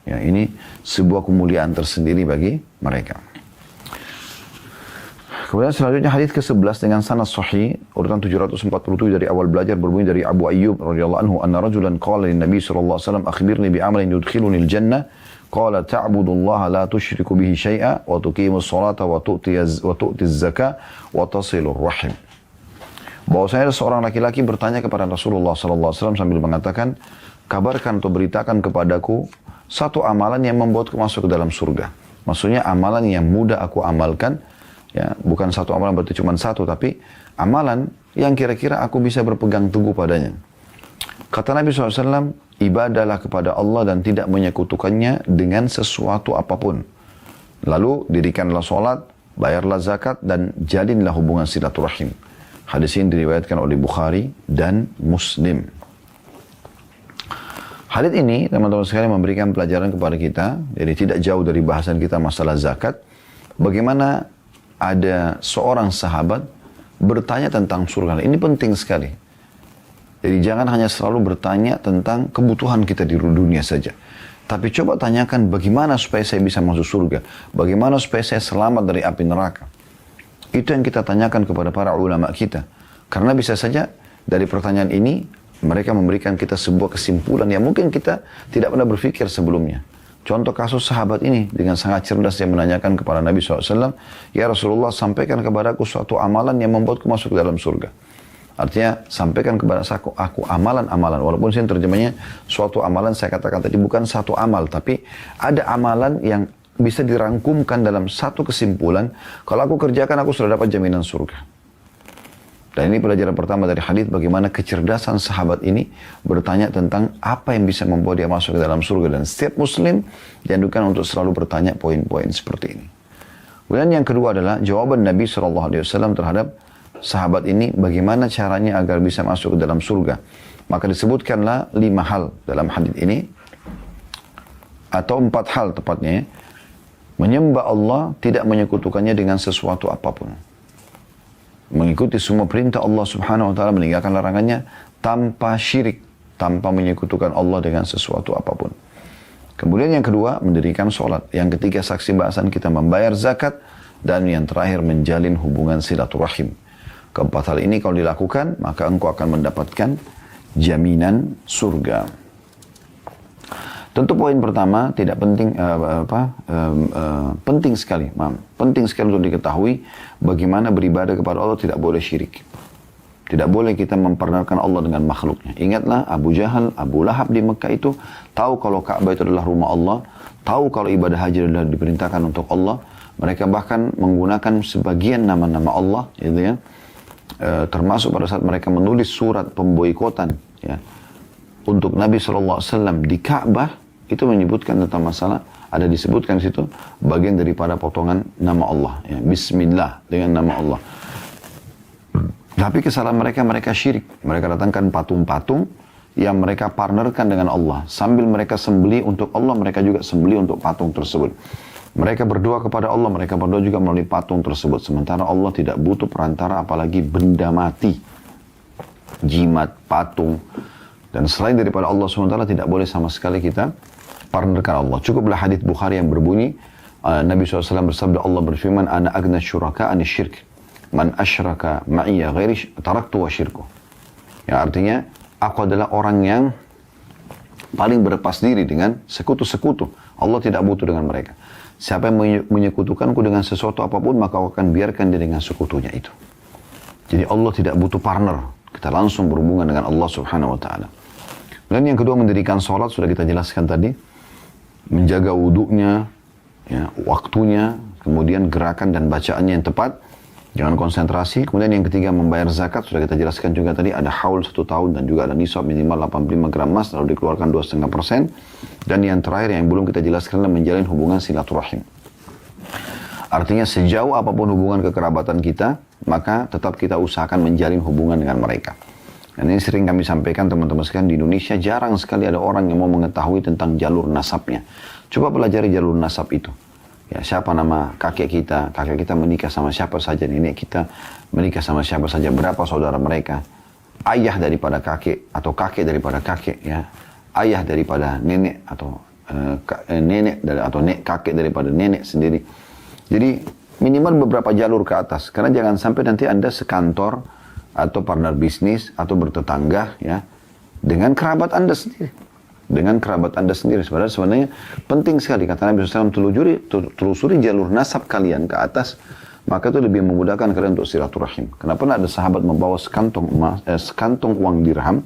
Ya, ini sebuah kemuliaan tersendiri bagi mereka. Kemudian selanjutnya hadis ke-11 dengan sanad sahih urutan 747 dari awal belajar berbunyi dari Abu Ayyub radhiyallahu anhu anna rajulan qala lin Nabi sallallahu alaihi wasallam akhbirni bi amalin yudkhiluni al-jannah qala ta'budullaha la tusyriku bihi syai'a wa tuqimus salata wa tu'tiz zakah wa tasilur rahim. Bahwasanya ada seorang laki-laki bertanya kepada Rasulullah sallallahu alaihi wasallam sambil mengatakan, kabarkan atau beritakan kepadaku satu amalan yang membuatku masuk ke dalam surga. Maksudnya amalan yang mudah aku amalkan. Ya, bukan satu amalan berarti cuma satu, tapi amalan yang kira-kira aku bisa berpegang teguh padanya. Kata Nabi SAW, ibadahlah kepada Allah dan tidak menyekutukannya dengan sesuatu apapun. Lalu dirikanlah sholat, bayarlah zakat, dan jalinlah hubungan silaturahim. Hadis ini diriwayatkan oleh Bukhari dan Muslim. Hadis ini, teman-teman sekalian, memberikan pelajaran kepada kita, jadi tidak jauh dari bahasan kita masalah zakat, bagaimana ada seorang sahabat bertanya tentang surga. Ini penting sekali. Jadi jangan hanya selalu bertanya tentang kebutuhan kita di dunia saja. Tapi coba tanyakan bagaimana supaya saya bisa masuk surga. Bagaimana supaya saya selamat dari api neraka. Itu yang kita tanyakan kepada para ulama kita. Karena bisa saja dari pertanyaan ini mereka memberikan kita sebuah kesimpulan yang mungkin kita tidak pernah berpikir sebelumnya. Contoh kasus sahabat ini dengan sangat cerdas dia menanyakan kepada Nabi SAW, ya Rasulullah sampaikan kepadaku suatu amalan yang membuatku masuk ke dalam surga. Artinya sampaikan kepada aku amalan-amalan. Walaupun sini terjemahnya suatu amalan, saya katakan tadi bukan satu amal. Tapi ada amalan yang bisa dirangkumkan dalam satu kesimpulan. Kalau aku kerjakan aku sudah dapat jaminan surga. Dan ini pelajaran pertama dari hadis bagaimana kecerdasan sahabat ini bertanya tentang apa yang bisa membawa dia masuk ke dalam surga. Dan setiap muslim dianjurkan untuk selalu bertanya poin-poin seperti ini. Kemudian yang kedua adalah jawaban Nabi SAW terhadap sahabat ini bagaimana caranya agar bisa masuk ke dalam surga. Maka disebutkanlah 5 hal dalam hadis ini. Atau 4 hal tepatnya. Menyembah Allah tidak menyekutukannya dengan sesuatu apapun. Mengikuti semua perintah Allah Subhanahu wa taala, meninggalkan larangannya tanpa syirik, tanpa menyekutukan Allah dengan sesuatu apapun. Kemudian yang kedua, mendirikan sholat. Yang ketiga, saksi bahasan kita membayar zakat. Dan yang terakhir, menjalin hubungan silaturahim. Keempat hal ini kalau dilakukan, maka engkau akan mendapatkan jaminan surga. Tentu poin pertama tidak penting penting sekali, penting sekali untuk diketahui bagaimana beribadah kepada Allah tidak boleh syirik. Tidak boleh kita memperkenalkan Allah dengan makhluknya. Ingatlah Abu Jahal, Abu Lahab di Mekah itu tahu kalau Ka'bah itu adalah rumah Allah, tahu kalau ibadah haji adalah diperintahkan untuk Allah. Mereka bahkan menggunakan sebagian nama-nama Allah, gitu ya. Termasuk pada saat mereka menulis surat pemboikotan, ya, untuk Nabi SAW di Ka'bah. Itu menyebutkan tentang masalah, ada disebutkan di situ bagian daripada potongan nama Allah, ya, Bismillah dengan nama Allah. Tapi kesalahan mereka syirik. Mereka datangkan patung-patung yang mereka partnerkan dengan Allah. Sambil mereka sembelih untuk Allah, mereka juga sembelih untuk patung tersebut. Mereka berdoa kepada Allah, mereka berdoa juga melalui patung tersebut. Sementara Allah tidak butuh perantara apalagi benda mati. Jimat, patung. Dan selain daripada Allah SWT tidak boleh sama sekali kita partnerkan Allah. Cukuplah hadits Bukhari yang berbunyi, Nabi SAW bersabda, Allah berfirman, Ana agna syuraka anis syirk. Man asyraka ma'iyya ghairi taraktu wa syirku. Ya, artinya, aku adalah orang yang paling berlepas diri dengan sekutu-sekutu. Allah tidak butuh dengan mereka. Siapa yang menyekutukanku dengan sesuatu apapun, maka aku akan biarkan dia dengan sekutunya itu. Jadi Allah tidak butuh partner. Kita langsung berhubungan dengan Allah Subhanahu wa ta'ala. Dan yang kedua, mendirikan sholat, sudah kita jelaskan tadi. Menjaga wudunya, ya, waktunya, kemudian gerakan dan bacaannya yang tepat. Jangan konsentrasi. Kemudian yang ketiga, membayar zakat. Sudah kita jelaskan juga tadi, ada haul 1 tahun dan juga ada nisab minimal 85 gram emas, lalu dikeluarkan 2,5%. Dan yang terakhir yang belum kita jelaskan adalah menjalin hubungan silaturahim. Artinya sejauh apapun hubungan kekerabatan kita, maka tetap kita usahakan menjalin hubungan dengan mereka. Dan ini sering kami sampaikan teman-teman sekalian, di Indonesia jarang sekali ada orang yang mau mengetahui tentang jalur nasabnya. Coba pelajari jalur nasab itu. Ya, siapa nama kakek kita menikah sama siapa saja, nenek kita menikah sama siapa saja, berapa saudara mereka, ayah daripada kakek atau kakek daripada kakek, ya, ayah daripada nenek atau nenek atau kakek daripada nenek sendiri. Jadi minimal beberapa jalur ke atas, karena jangan sampai nanti Anda sekantor atau partner bisnis atau bertetangga ya dengan kerabat Anda sendiri. Dengan kerabat Anda sendiri. Sebenarnya penting sekali kata Nabi SAW, telusuri jalur nasab kalian ke atas, maka itu lebih memudahkan kalian untuk silaturahim. Kenapa ada sahabat membawa sekantong uang dirham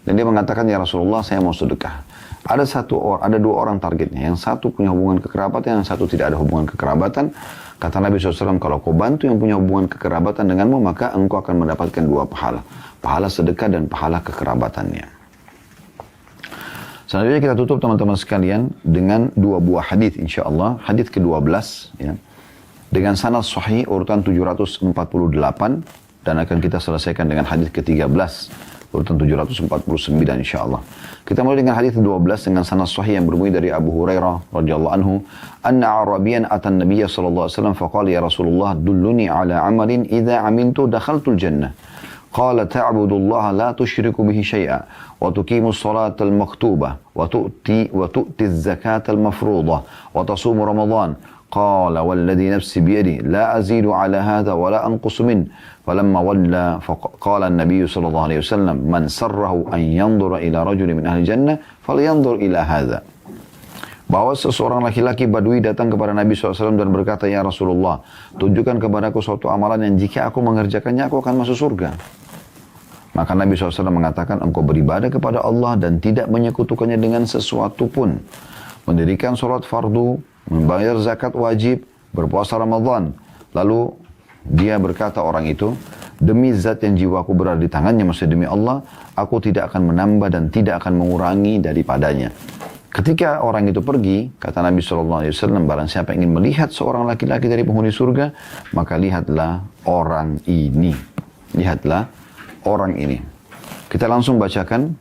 dan dia mengatakan, ya Rasulullah, saya mau sedekah. Ada dua orang targetnya. Yang satu punya hubungan kekerabatan, yang satu tidak ada hubungan kekerabatan. Kata Nabi SAW, kalau kau bantu yang punya hubungan kekerabatan denganmu, maka engkau akan mendapatkan dua pahala. Pahala sedekah dan pahala kekerabatannya. Selanjutnya kita tutup teman-teman sekalian dengan dua buah hadis insyaallah. Hadis ke-12 ya. Dengan sanad sahih urutan 748 dan akan kita selesaikan dengan hadis ke-13 urutan 749 insyaallah. Kita mulai dengan hadis ke-12 dengan sanad sahih yang berbunyi dari Abu Hurairah radhiyallahu anhu, anna Arabiyan atan Nabiy sallallahu alaihi wasallam faqala ya Rasulullah dulluni ala amalin idza amintu dakhaltul jannah. قال تعبد الله لا تشرك به شيئا وتقيم الصلاة المكتوبة وتؤتي الزكاة المفروضة وتصوم رمضان قال والذي نفسي بيده لا أزيد على هذا ولا أنقص منه فلما ولى قال النبي صلى الله عليه وسلم من سره أن ينظر إلى رجل من أهل الجنة فلينظر إلى هذا. Bahwa seseorang laki-laki Badui datang kepada Nabi SAW dan berkata, ya Rasulullah, tunjukkan kepadaku suatu amalan yang jika aku mengerjakannya, aku akan masuk surga. Maka Nabi SAW mengatakan, engkau beribadah kepada Allah dan tidak menyekutukannya dengan sesuatu pun. Mendirikan sholat fardu, membayar zakat wajib, berpuasa Ramadan. Lalu dia berkata orang itu, demi zat yang jiwaku berada di tangannya, maksudnya demi Allah, aku tidak akan menambah dan tidak akan mengurangi daripadanya. Ketika orang itu pergi, kata Nabi SAW, barang siapa ingin melihat seorang laki-laki dari penghuni surga, maka lihatlah orang ini. Lihatlah orang ini. Kita langsung bacakan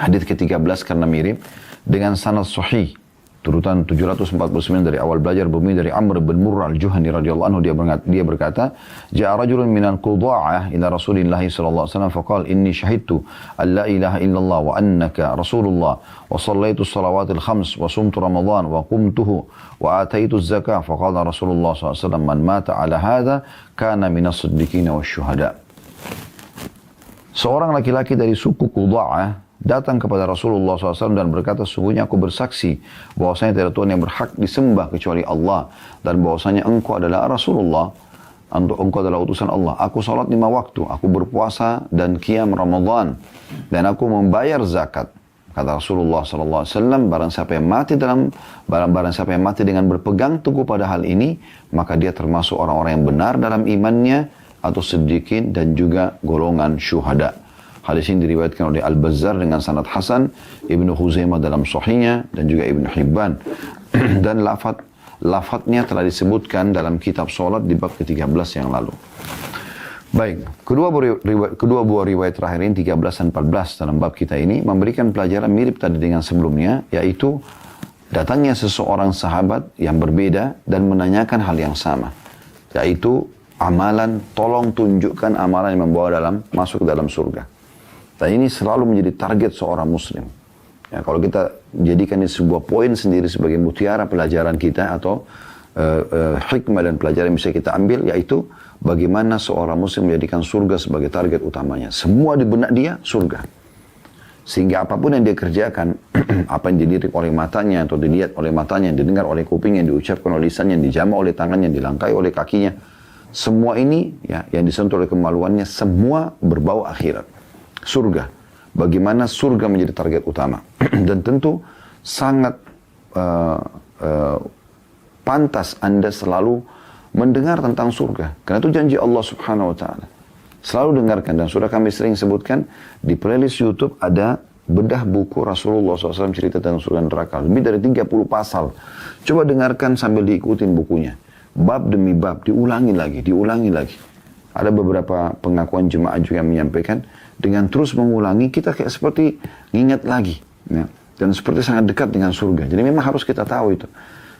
hadis ke-13 karena mirip dengan sanad sahih. Turutan 749 dari awal belajar berbunyi dari Amr bin Murrah al-Juhani radhiyallahu anhu, dia berkata, ja'a rajulun minal Qudha'ah ila Rasulillah sallallahu alaihi wasallam faqala inni syahidtu an la ilaha illallah wa annaka Rasulullah wa shallaitu as-salawatil khams wa sumtu Ramadan wa qumtuhu wa ataitu az-zakah faqala Rasulullah sallallahu alaihi wasallam man mata ala hadha kana minas siddiqin wasyuhada. Seorang laki-laki dari suku Qudha'ah datang kepada Rasulullah SAW dan berkata, sungguhnya aku bersaksi bahwasanya tidak Tuhan yang berhak disembah kecuali Allah dan bahwasanya engkau adalah Rasulullah, engkau adalah utusan Allah. Aku salat 5 waktu, aku berpuasa dan qiyam Ramadan dan aku membayar zakat. Kata Rasulullah SAW, barang siapa yang mati dengan berpegang teguh pada hal ini, maka dia termasuk orang-orang yang benar dalam imannya atau siddiqin dan juga golongan syuhada. Hadis ini diriwayatkan oleh Al-Bazzar dengan sanad hasan, Ibnu Khuzaimah dalam sahihnya dan juga Ibnu Hibban. Dan lafadznya telah disebutkan dalam kitab salat di bab ke-13 yang lalu. Baik, kedua buah riwayat terakhir ini 13 dan 14 dalam bab kita ini memberikan pelajaran mirip tadi dengan sebelumnya, yaitu datangnya seseorang sahabat yang berbeda dan menanyakan hal yang sama, yaitu amalan, tolong tunjukkan amalan yang membawa masuk ke dalam surga. Dan ini selalu menjadi target seorang muslim. Ya, kalau kita jadikan ini sebuah poin sendiri sebagai mutiara pelajaran kita atau hikmah dan pelajaran yang bisa kita ambil, yaitu bagaimana seorang muslim menjadikan surga sebagai target utamanya. Semua di benak dia surga. Sehingga apapun yang dia kerjakan, apa yang dilirik oleh matanya atau dilihat oleh matanya, yang didengar oleh kupingnya, yang diucapkan oleh lisannya, yang dijamah oleh tangannya, yang dilangkai oleh kakinya, semua ini ya, yang disentuh oleh kemaluannya, semua berbau akhirat. Surga. Bagaimana surga menjadi target utama. Dan tentu sangat pantas Anda selalu mendengar tentang surga. Karena itu janji Allah Subhanahu wa Ta'ala. Selalu dengarkan. Dan sudah kami sering sebutkan di playlist YouTube ada bedah buku Rasulullah SAW cerita tentang surga dan neraka. Lebih dari 30 pasal. Coba dengarkan sambil diikutin bukunya. Bab demi bab. Diulangi lagi. Ada beberapa pengakuan jemaah juga yang menyampaikan, dengan terus mengulangi, kita kayak seperti ngingat lagi. Ya. Dan seperti sangat dekat dengan surga. Jadi memang harus kita tahu itu.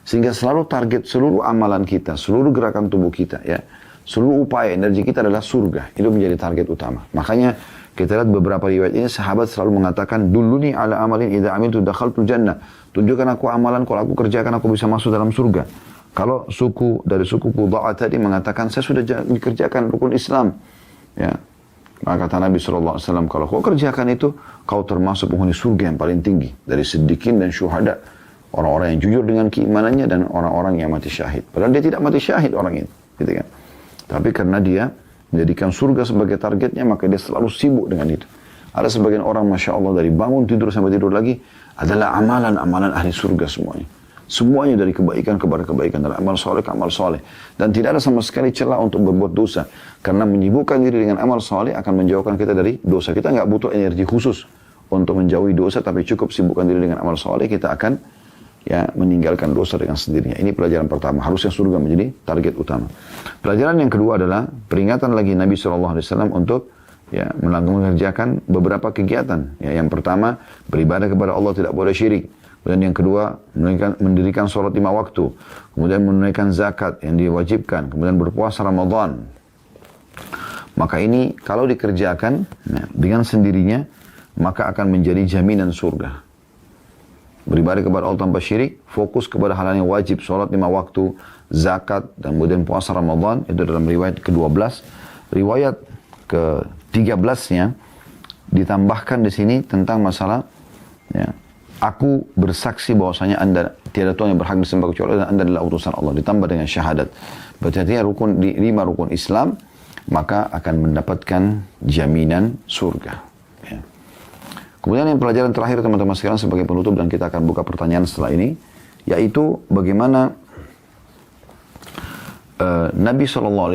Sehingga selalu target seluruh amalan kita, seluruh gerakan tubuh kita, ya, seluruh upaya energi kita adalah surga. Itu menjadi target utama. Makanya Kita lihat beberapa riwayat ini sahabat selalu mengatakan, duluni ala amalin idza amiltu dakhaltul jannah. Tunjukkan aku amalan, kalau aku kerjakan aku bisa masuk dalam surga. Kalau dari suku Qudaa tadi mengatakan, saya sudah dikerjakan rukun Islam. Ya. Maka kata Nabi SAW, kalau kau kerjakan itu, kau termasuk penghuni surga yang paling tinggi. Dari siddiqin dan syuhada. Orang-orang yang jujur dengan keimanannya dan orang-orang yang mati syahid. Padahal dia tidak mati syahid orang ini. Gitu kan? Tapi karena dia menjadikan surga sebagai targetnya, maka dia selalu sibuk dengan itu. Ada sebagian orang, Masya Allah, dari bangun tidur sampai tidur lagi, adalah amalan-amalan ahli surga semuanya. Semuanya dari kebaikan kepada kebaikan, dari amal soleh ke amal soleh. Dan tidak ada sama sekali celah untuk berbuat dosa. Karena menyibukkan diri dengan amal soleh akan menjauhkan kita dari dosa. Kita nggak butuh energi khusus untuk menjauhi dosa, tapi cukup sibukkan diri dengan amal soleh, kita akan meninggalkan dosa dengan sendirinya. Ini pelajaran pertama. Harusnya surga menjadi target utama. Pelajaran yang kedua adalah peringatan lagi Nabi SAW untuk mengerjakan beberapa kegiatan. Yang pertama, beribadah kepada Allah, tidak boleh syirik. Kemudian yang kedua, mendirikan sholat 5 waktu. Kemudian menunaikan zakat yang diwajibkan. Kemudian berpuasa Ramadan. Maka ini kalau dikerjakan dengan sendirinya, maka akan menjadi jaminan surga. Beribadah kepada Allah tanpa syirik, fokus kepada hal yang wajib, sholat 5 waktu, zakat, dan kemudian puasa Ramadan. Itu dalam riwayat ke-12. Riwayat ke-13-nya ditambahkan di sini tentang masalah aku bersaksi bahwasanya anda tiada Tuhan yang berhak disembah kecuali Allah dan anda adalah utusan Allah. Ditambah dengan syahadat. Berarti artinya 5 rukun Islam, maka akan mendapatkan jaminan surga. Ya. Kemudian yang pelajaran terakhir teman-teman sekalian sebagai penutup, dan kita akan buka pertanyaan setelah ini, yaitu bagaimana Nabi SAW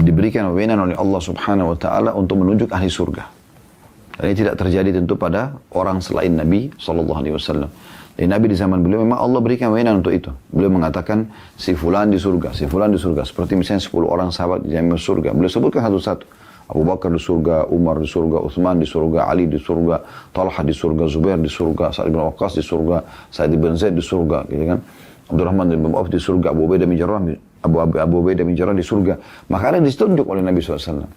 diberikan wewenang oleh Allah Subhanahu Wa Taala untuk menunjuk ahli surga. Dan ini tidak terjadi tentu pada orang selain Nabi SAW. Jadi Nabi di zaman beliau memang Allah berikan wewenang untuk itu. Beliau mengatakan si fulan di surga, si fulan di surga. Seperti misalnya 10 orang sahabat di surga. Beliau sebutkan satu-satu. Abu Bakar di surga, Umar di surga, Uthman di surga, Ali di surga, Talha di surga, Zubair di surga, Sa'id bin Waqqas di surga, Sa'id bin Zaid di surga, gitu kan. Abdurrahman bin Auf di surga, Abu Ubaidah bin Jarrah, Abu Ubaidah bin Jarrah di surga. Maka ada ditunjuk oleh Nabi SAW.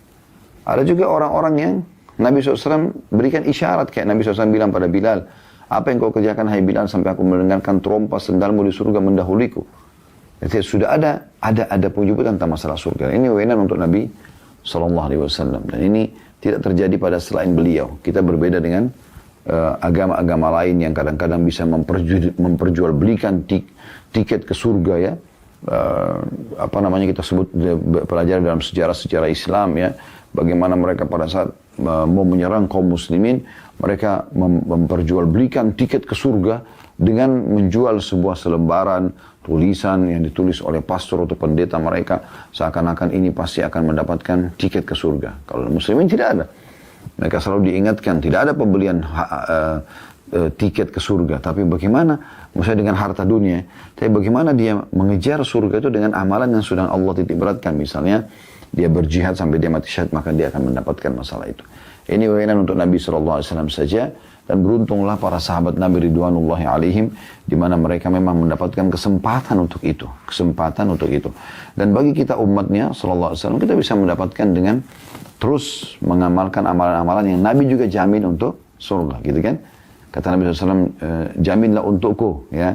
Ada juga orang-orang yang Nabi SAW berikan isyarat, kayak Nabi SAW bilang pada Bilal, apa yang kau kerjakan hai Bilal sampai aku mendengarkan trompa sendalmu di surga mendahuliku. Jadi sudah ada penyebutan tentang masalah surga. Ini wewenang untuk Nabi SAW. Dan ini tidak terjadi pada selain beliau. Kita berbeda dengan agama-agama lain yang kadang-kadang bisa memperjualbelikan tiket ke surga ya. Kita sebut pelajari dalam sejarah Islam ya. Bagaimana mereka pada saat mau menyerang kaum muslimin, mereka memperjualbelikan tiket ke surga dengan menjual sebuah selembaran tulisan yang ditulis oleh pastor atau pendeta mereka, seakan-akan ini pasti akan mendapatkan tiket ke surga. Kalau muslimin tidak ada. Mereka selalu diingatkan, tidak ada pembelian tiket ke surga. Tapi bagaimana, misalnya dengan harta dunia, tapi bagaimana dia mengejar surga itu dengan amalan yang sudah Allah titik beratkan. Misalnya, dia berjihad sampai dia mati syahid, maka dia akan mendapatkan masalah itu. Ini wewenang untuk Nabi SAW saja, dan beruntunglah para sahabat Nabi Ridwanullahi alaihim, di mana mereka memang mendapatkan kesempatan untuk itu. Dan bagi kita umatnya SAW, kita bisa mendapatkan dengan terus mengamalkan amalan-amalan yang Nabi juga jamin untuk surga, gitu kan? Kata Nabi SAW, jaminlah untukku, ya.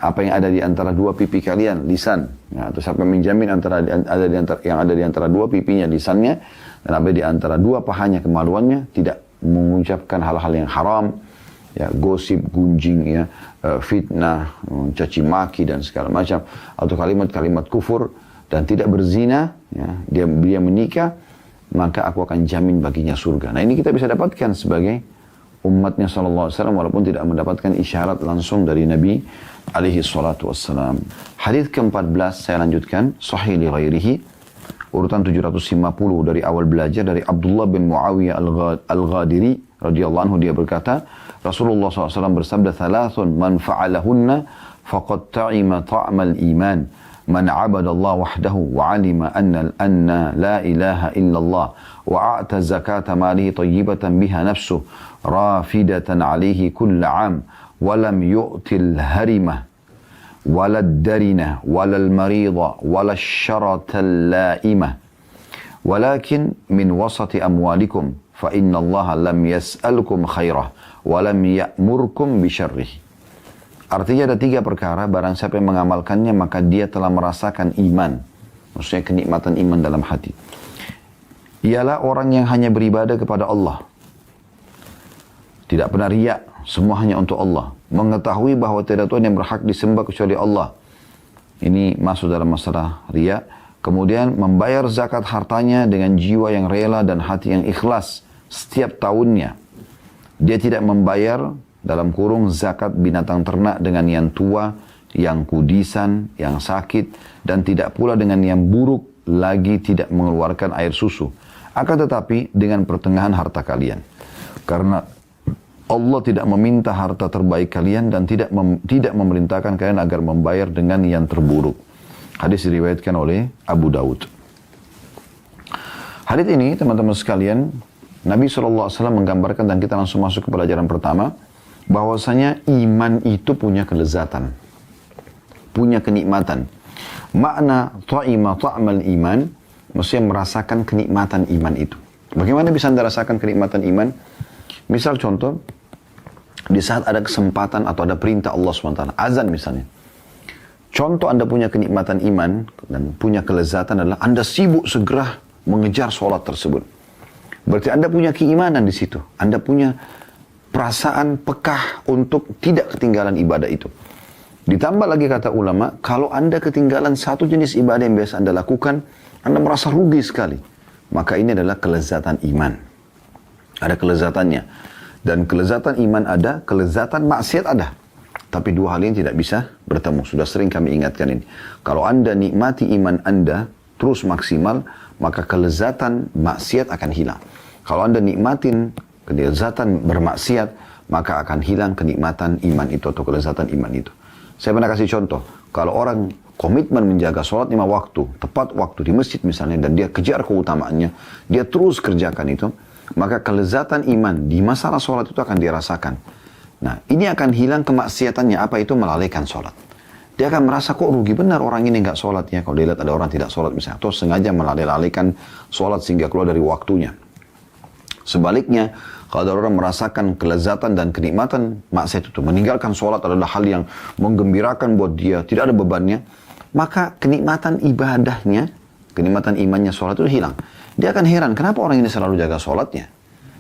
Apa yang ada di antara dua pipi kalian, lisan. Ya, atau siapa menjamin yang ada di antara dua pipinya, lisannya, dan apa di antara dua pahanya, kemaluannya, tidak mengucapkan hal-hal yang haram, ya, gosip, gunjing, ya, fitnah, caci maki dan segala macam, atau kalimat-kalimat kufur, dan tidak berzina, ya, dia menikah, maka aku akan jamin baginya surga. Nah, ini kita bisa dapatkan sebagai umatnya SAW walaupun tidak mendapatkan isyarat langsung dari Nabi alaihi salatu wassalam. Hadis ke-14 saya lanjutkan, sahih li ghairihi, urutan 750 dari awal belajar, dari Abdullah bin Muawiyah al-Ghadiri radhiyallahu anhu, dia berkata, Rasulullah SAW bersabda, thalathun man fa'alahunna faqad ta'ima ta'mal iman, man 'abada Allah wahdahu wa 'alima anna la ilaha illallah wa a'ta zakata malihi tayyibatan biha nafsuh rafidatan 'alaihi kull 'am wa lam yu'til harimah wala ad-darinah wala al-marida wala ash-sharata al-la'imah Walakin min wasati amwalikum fa inna Allah lam yas'alkum khairah wa lam ya'murkum bisyarrih. Artinya ada 3 perkara, barang siapa yang mengamalkannya maka dia telah merasakan iman. Maksudnya kenikmatan iman dalam hati. Ialah orang yang hanya beribadah kepada Allah. Tidak pernah riya, semua hanya untuk Allah. Mengetahui bahwa tidak Tuhan yang berhak disembah kecuali Allah. Ini masuk dalam masalah riya. Kemudian membayar zakat hartanya dengan jiwa yang rela dan hati yang ikhlas setiap tahunnya. Dia tidak membayar dalam kurung zakat binatang ternak dengan yang tua, yang kudisan, yang sakit, dan tidak pula dengan yang buruk, lagi tidak mengeluarkan air susu. Akan tetapi dengan pertengahan harta kalian. Karena Allah tidak meminta harta terbaik kalian dan tidak memerintahkan kalian agar membayar dengan yang terburuk. Hadis diriwayatkan oleh Abu Daud. Hadis ini teman-teman sekalian, Nabi SAW menggambarkan, dan kita langsung masuk ke pelajaran pertama, bahwasanya iman itu punya kelezatan, punya kenikmatan. Makna ta'ima ta'mal iman, maksudnya merasakan kenikmatan iman itu. Bagaimana bisa Anda rasakan kenikmatan iman? Misal contoh, di saat ada kesempatan atau ada perintah Allah SWT, azan misalnya. Contoh Anda punya kenikmatan iman dan punya kelezatan adalah Anda sibuk segera mengejar sholat tersebut. Berarti Anda punya keimanan di situ. Anda punya perasaan pekah untuk tidak ketinggalan ibadah itu. Ditambah lagi kata ulama, kalau Anda ketinggalan satu jenis ibadah yang biasa Anda lakukan, Anda merasa rugi sekali. Maka ini adalah kelezatan iman. Ada kelezatannya. Dan kelezatan iman ada, kelezatan maksiat ada. Tapi 2 hal ini tidak bisa bertemu. Sudah sering kami ingatkan ini. Kalau Anda nikmati iman Anda terus maksimal, maka kelezatan maksiat akan hilang. Kalau Anda nikmatin kelezatan bermaksiat, maka akan hilang kenikmatan iman itu atau kelezatan iman itu. Saya pernah kasih contoh, kalau orang komitmen menjaga sholat 5 waktu, tepat waktu di masjid misalnya, dan dia kejar keutamaannya, dia terus kerjakan itu, maka kelezatan iman di masalah sholat itu akan dirasakan. Nah, ini akan hilang kemaksiatannya, apa itu melalaikan sholat. Dia akan merasa kok rugi benar orang ini nggak sholat ya, kalau dia lihat ada orang tidak sholat misalnya, atau sengaja melalaikan sholat sehingga keluar dari waktunya. Sebaliknya, kalau ada orang merasakan kelezatan dan kenikmatan maksiat itu, meninggalkan sholat adalah hal yang menggembirakan buat dia, tidak ada bebannya, maka kenikmatan ibadahnya, kenikmatan imannya sholat itu hilang. Dia akan heran, kenapa orang ini selalu jaga sholatnya?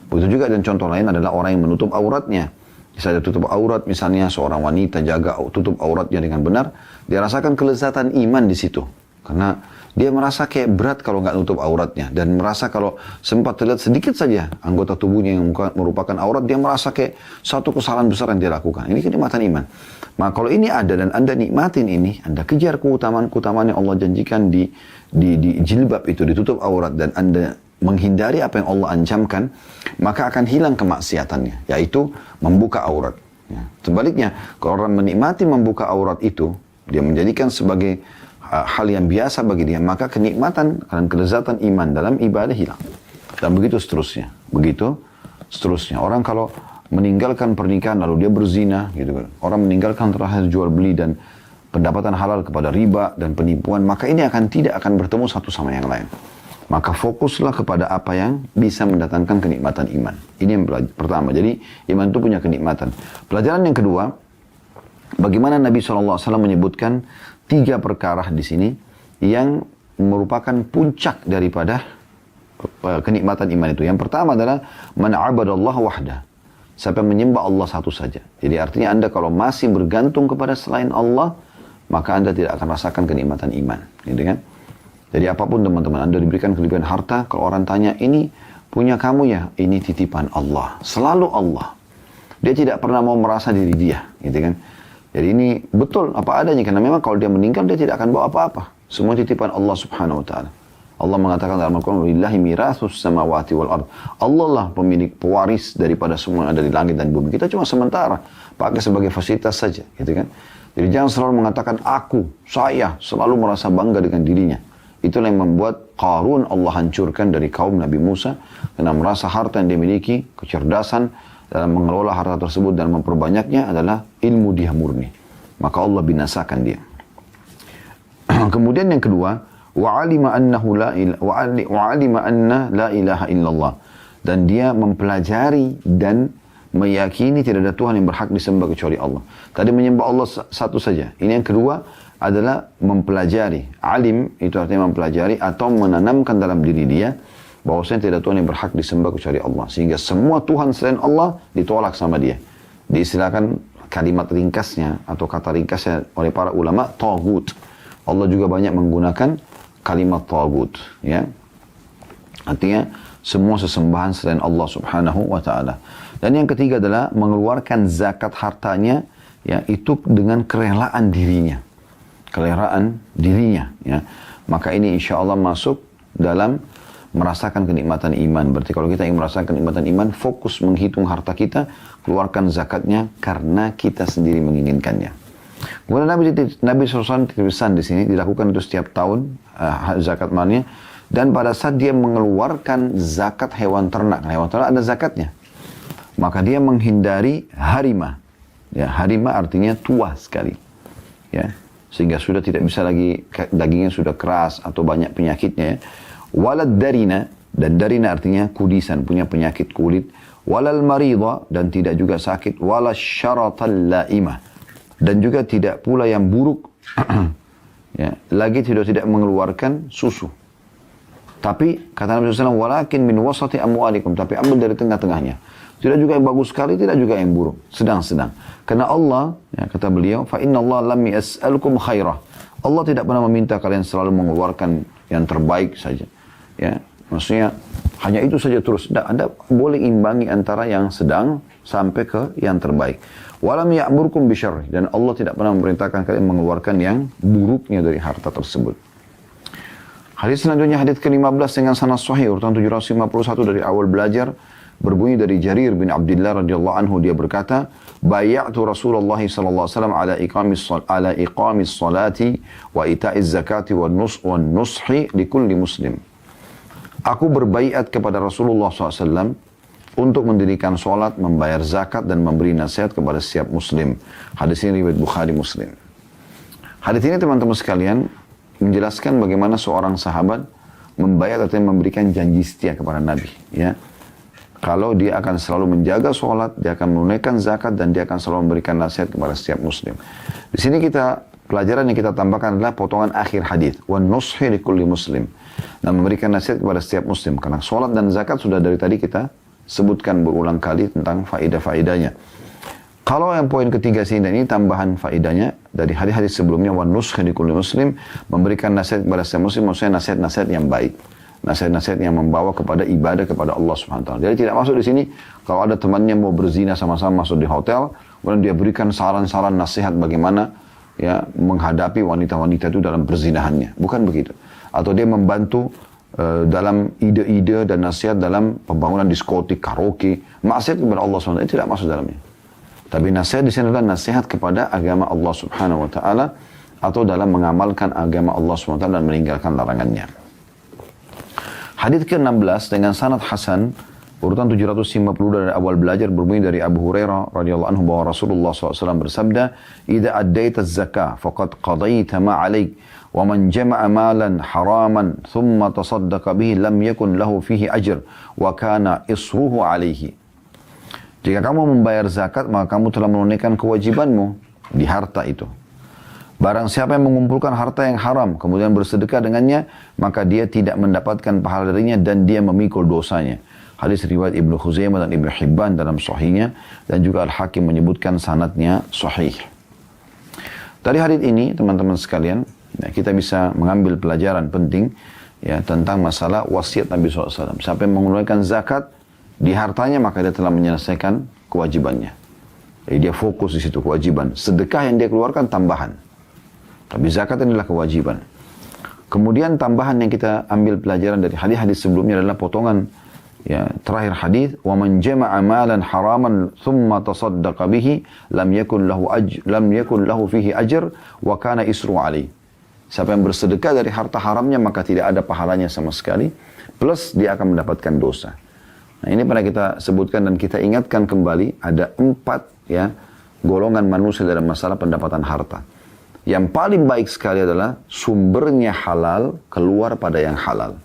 Begitu juga dan contoh lain adalah orang yang menutup auratnya. Misalnya tutup aurat, misalnya seorang wanita jaga tutup auratnya dengan benar, dia rasakan kelezatan iman di situ. Karena dia merasa kayak berat kalau nggak nutup auratnya. Dan merasa kalau sempat terlihat sedikit saja anggota tubuhnya yang merupakan aurat, dia merasa kayak satu kesalahan besar yang dia lakukan. Ini kenikmatan iman. Maka kalau ini ada dan Anda nikmatin ini, Anda kejar keutamaan yang Allah janjikan di jilbab itu, ditutup aurat, dan Anda menghindari apa yang Allah ancamkan, maka akan hilang kemaksiatannya, yaitu membuka aurat. Ya. Sebaliknya, kalau orang menikmati membuka aurat itu, dia menjadikan sebagai hal yang biasa bagi dia, maka kenikmatan dan kelezatan iman dalam ibadah hilang. Dan begitu seterusnya. Begitu seterusnya. Orang kalau meninggalkan pernikahan lalu dia berzina, gitu kan. Orang meninggalkan terakhir jual beli dan pendapatan halal kepada riba dan penipuan, maka ini tidak akan bertemu satu sama yang lain. Maka fokuslah kepada apa yang bisa mendatangkan kenikmatan iman. Ini yang pertama. Jadi iman itu punya kenikmatan. Pelajaran yang kedua, bagaimana Nabi SAW menyebutkan 3 perkara di sini yang merupakan puncak daripada kenikmatan iman itu. Yang pertama adalah man abadallah wahdah. Siapa yang menyembah Allah satu saja. Jadi artinya Anda kalau masih bergantung kepada selain Allah, maka Anda tidak akan rasakan kenikmatan iman. Gitu kan? Jadi apapun teman-teman, Anda diberikan kelebihan harta, kalau orang tanya, ini punya kamu ya? Ini titipan Allah. Selalu Allah. Dia tidak pernah mau merasa diri dia. Gitu kan? Jadi ini betul apa adanya, karena memang kalau dia meninggal dia tidak akan bawa apa-apa. Semua titipan Allah Subhanahu wa taala. Allah mengatakan dalam Al-Qur'an, "Lillahi mirathus samawati wal ard." Allah lah pemilik pewaris daripada semua yang ada di langit dan bumi. Kita cuma sementara pakai sebagai fasilitas saja, gitu kan? Jadi jangan selalu mengatakan saya selalu merasa bangga dengan dirinya. Itulah yang membuat Qarun Allah hancurkan dari kaum Nabi Musa karena merasa harta yang dimiliki, kecerdasan dalam mengelola harta tersebut dan memperbanyaknya adalah ilmu dia murni. Maka Allah binasakan dia. Kemudian yang kedua, wa alima annahu la ilaha wa alima anna la ilaha illallah, dan dia mempelajari dan meyakini tidak ada Tuhan yang berhak disembah kecuali Allah. Tadi menyembah Allah satu saja. Ini yang kedua adalah mempelajari. Alim itu artinya mempelajari atau menanamkan dalam diri dia bahwasanya tidak Tuhan yang berhak disembah kecuali Allah. Sehingga semua Tuhan selain Allah ditolak sama dia. Diistilahkan kalimat ringkasnya atau kata ringkasnya oleh para ulama, taghut. Allah juga banyak menggunakan kalimat taghut, ya. Artinya semua sesembahan selain Allah Subhanahu wa taala. Dan yang ketiga adalah mengeluarkan zakat hartanya, ya, itu dengan kerelaan dirinya. Kerelaan dirinya, ya. Maka ini insya Allah masuk dalam merasakan kenikmatan iman. Berarti kalau kita ingin merasakan kenikmatan iman, fokus menghitung harta kita, keluarkan zakatnya karena kita sendiri menginginkannya. Kemudian Nabi SAW pesan di sini, dilakukan itu setiap tahun, zakat malnya. Dan pada saat dia mengeluarkan zakat hewan ternak ada zakatnya. Maka dia menghindari harima. Ya, harima artinya tua sekali. Ya, sehingga sudah tidak bisa lagi, dagingnya sudah keras atau banyak penyakitnya. Ya. Walad darina, dan darina artinya kudisan, punya penyakit kulit. Walal marida, dan tidak juga sakit. Walal syaratal laimah, dan juga tidak pula yang buruk. Ya, lagi tidak mengeluarkan susu. Tapi kata Nabi SAW, walakin min wasati amwalikum, tapi ambil dari tengah-tengahnya. Tidak juga yang bagus sekali, tidak juga yang buruk, sedang-sedang. Karena Allah, ya, kata beliau, fa inna Allah lam yas'alkum khairah. Allah tidak pernah meminta kalian selalu mengeluarkan yang terbaik saja. Ya, maksudnya hanya itu saja terus. Anda boleh imbangi antara yang sedang sampai ke yang terbaik. Walam ya'murkum bisyarri, dan Allah tidak pernah memerintahkan kalian mengeluarkan yang buruknya dari harta tersebut. Hadis selanjutnya, hadis ke-15 dengan sanad sahih urutan 751 dari awal belajar, berbunyi dari Jarir bin Abdullah radhiyallahu anhu, dia berkata, bay'atu Rasulullah sallallahu alaihi wasallam ala iqamis salati wa ita'iz zakati wan nushi likulli muslim. Aku berbaiat kepada Rasulullah SAW untuk mendirikan sholat, membayar zakat, dan memberi nasihat kepada setiap muslim. Hadis ini riwayat Bukhari Muslim. Hadis ini teman-teman sekalian menjelaskan bagaimana seorang sahabat membayar atau memberikan janji setia kepada Nabi. Ya, kalau dia akan selalu menjaga sholat, dia akan menunaikan zakat, dan dia akan selalu memberikan nasihat kepada setiap muslim. Di sini pelajaran yang kita tambahkan adalah potongan akhir hadis, wan nushi likulli muslim, dan memberikan nasihat kepada setiap muslim. Karena sholat dan zakat sudah dari tadi kita sebutkan berulang kali tentang faedah-faedahnya. Kalau yang poin ketiga sini, dan ini tambahan faedahnya dari hadis-hadis sebelumnya, wan nushi likulli muslim, memberikan nasihat kepada setiap muslim, maksudnya nasihat-nasihat yang baik. Nasihat-nasihat yang membawa kepada ibadah kepada Allah SWT. Jadi tidak masuk di sini kalau ada temannya mau berzina sama-sama masuk di hotel, kemudian dia berikan saran-saran nasihat bagaimana ya menghadapi wanita-wanita itu dalam perzinahannya. Bukan begitu. Atau dia membantu dalam ide-ide dan nasihat dalam pembangunan diskotik, karaoke, maksiat kepada Allah SWT. Itu tidak masuk dalamnya. Tapi nasihat di sini adalah nasihat kepada agama Allah Subhanahu Wa Taala atau dalam mengamalkan agama Allah SWT dan meninggalkan larangannya. Hadis ke-16 dengan sanad hasan urutan 750 dari awal belajar, berbunyi dari Abu Hurairah radhiyallahu anhu bahwa Rasulullah SAW bersabda, "Idza addaita az-zakah faqad qadaita ma 'alaik, wa man jama'a malan haraman thumma tasaddaqa bihi lam yakun lahu fihi ajr wa kana isruhu 'alaihi." Jika kamu membayar zakat, maka kamu telah menunaikan kewajibanmu di harta itu. Barang siapa yang mengumpulkan harta yang haram, kemudian bersedekah dengannya, maka dia tidak mendapatkan pahala darinya dan dia memikul dosanya. Hadis riwayat Ibnu Khuzaimah dan Ibnu Hibban dalam sahihnya, dan juga Al-Hakim menyebutkan sanadnya sahih. Dari hadis ini, teman-teman sekalian, ya, kita bisa mengambil pelajaran penting ya tentang masalah wasiat Nabi SAW. Siapa yang mengeluarkan zakat di hartanya, maka dia telah menyelesaikan kewajibannya. Jadi dia fokus di situ kewajiban. Sedekah yang dia keluarkan tambahan. Tapi zakat adalah kewajiban. Kemudian tambahan yang kita ambil pelajaran dari hadis-hadis sebelumnya adalah potongan ya terakhir hadis, wa man jama'a malan haraman thumma tasaddaqa bihi lam yakun lahu fihi ajr wa kana isru alaihi. Siapa yang bersedekah dari harta haramnya, maka tidak ada pahalanya sama sekali, plus dia akan mendapatkan dosa. Nah, ini pernah kita sebutkan dan kita ingatkan kembali, ada 4 ya golongan manusia dalam masalah pendapatan harta. Yang paling baik sekali adalah sumbernya halal, keluar pada yang halal.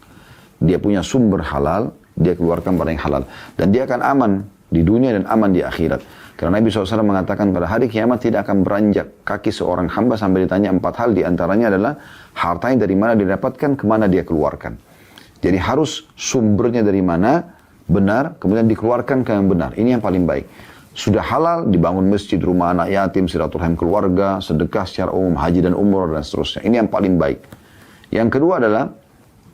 Dia punya sumber halal, dia keluarkan pada yang halal. Dan dia akan aman di dunia dan aman di akhirat. Karena Nabi SAW mengatakan pada hari kiamat tidak akan beranjak kaki seorang hamba sampai ditanya 4 hal. Di antaranya adalah hartanya dari mana didapatkan, kemana dia keluarkan. Jadi harus sumbernya dari mana, benar, kemudian dikeluarkan ke yang benar. Ini yang paling baik. Sudah halal, dibangun masjid, rumah anak yatim, silaturahim keluarga, sedekah secara umum, haji dan umrah dan seterusnya. Ini yang paling baik. Yang kedua adalah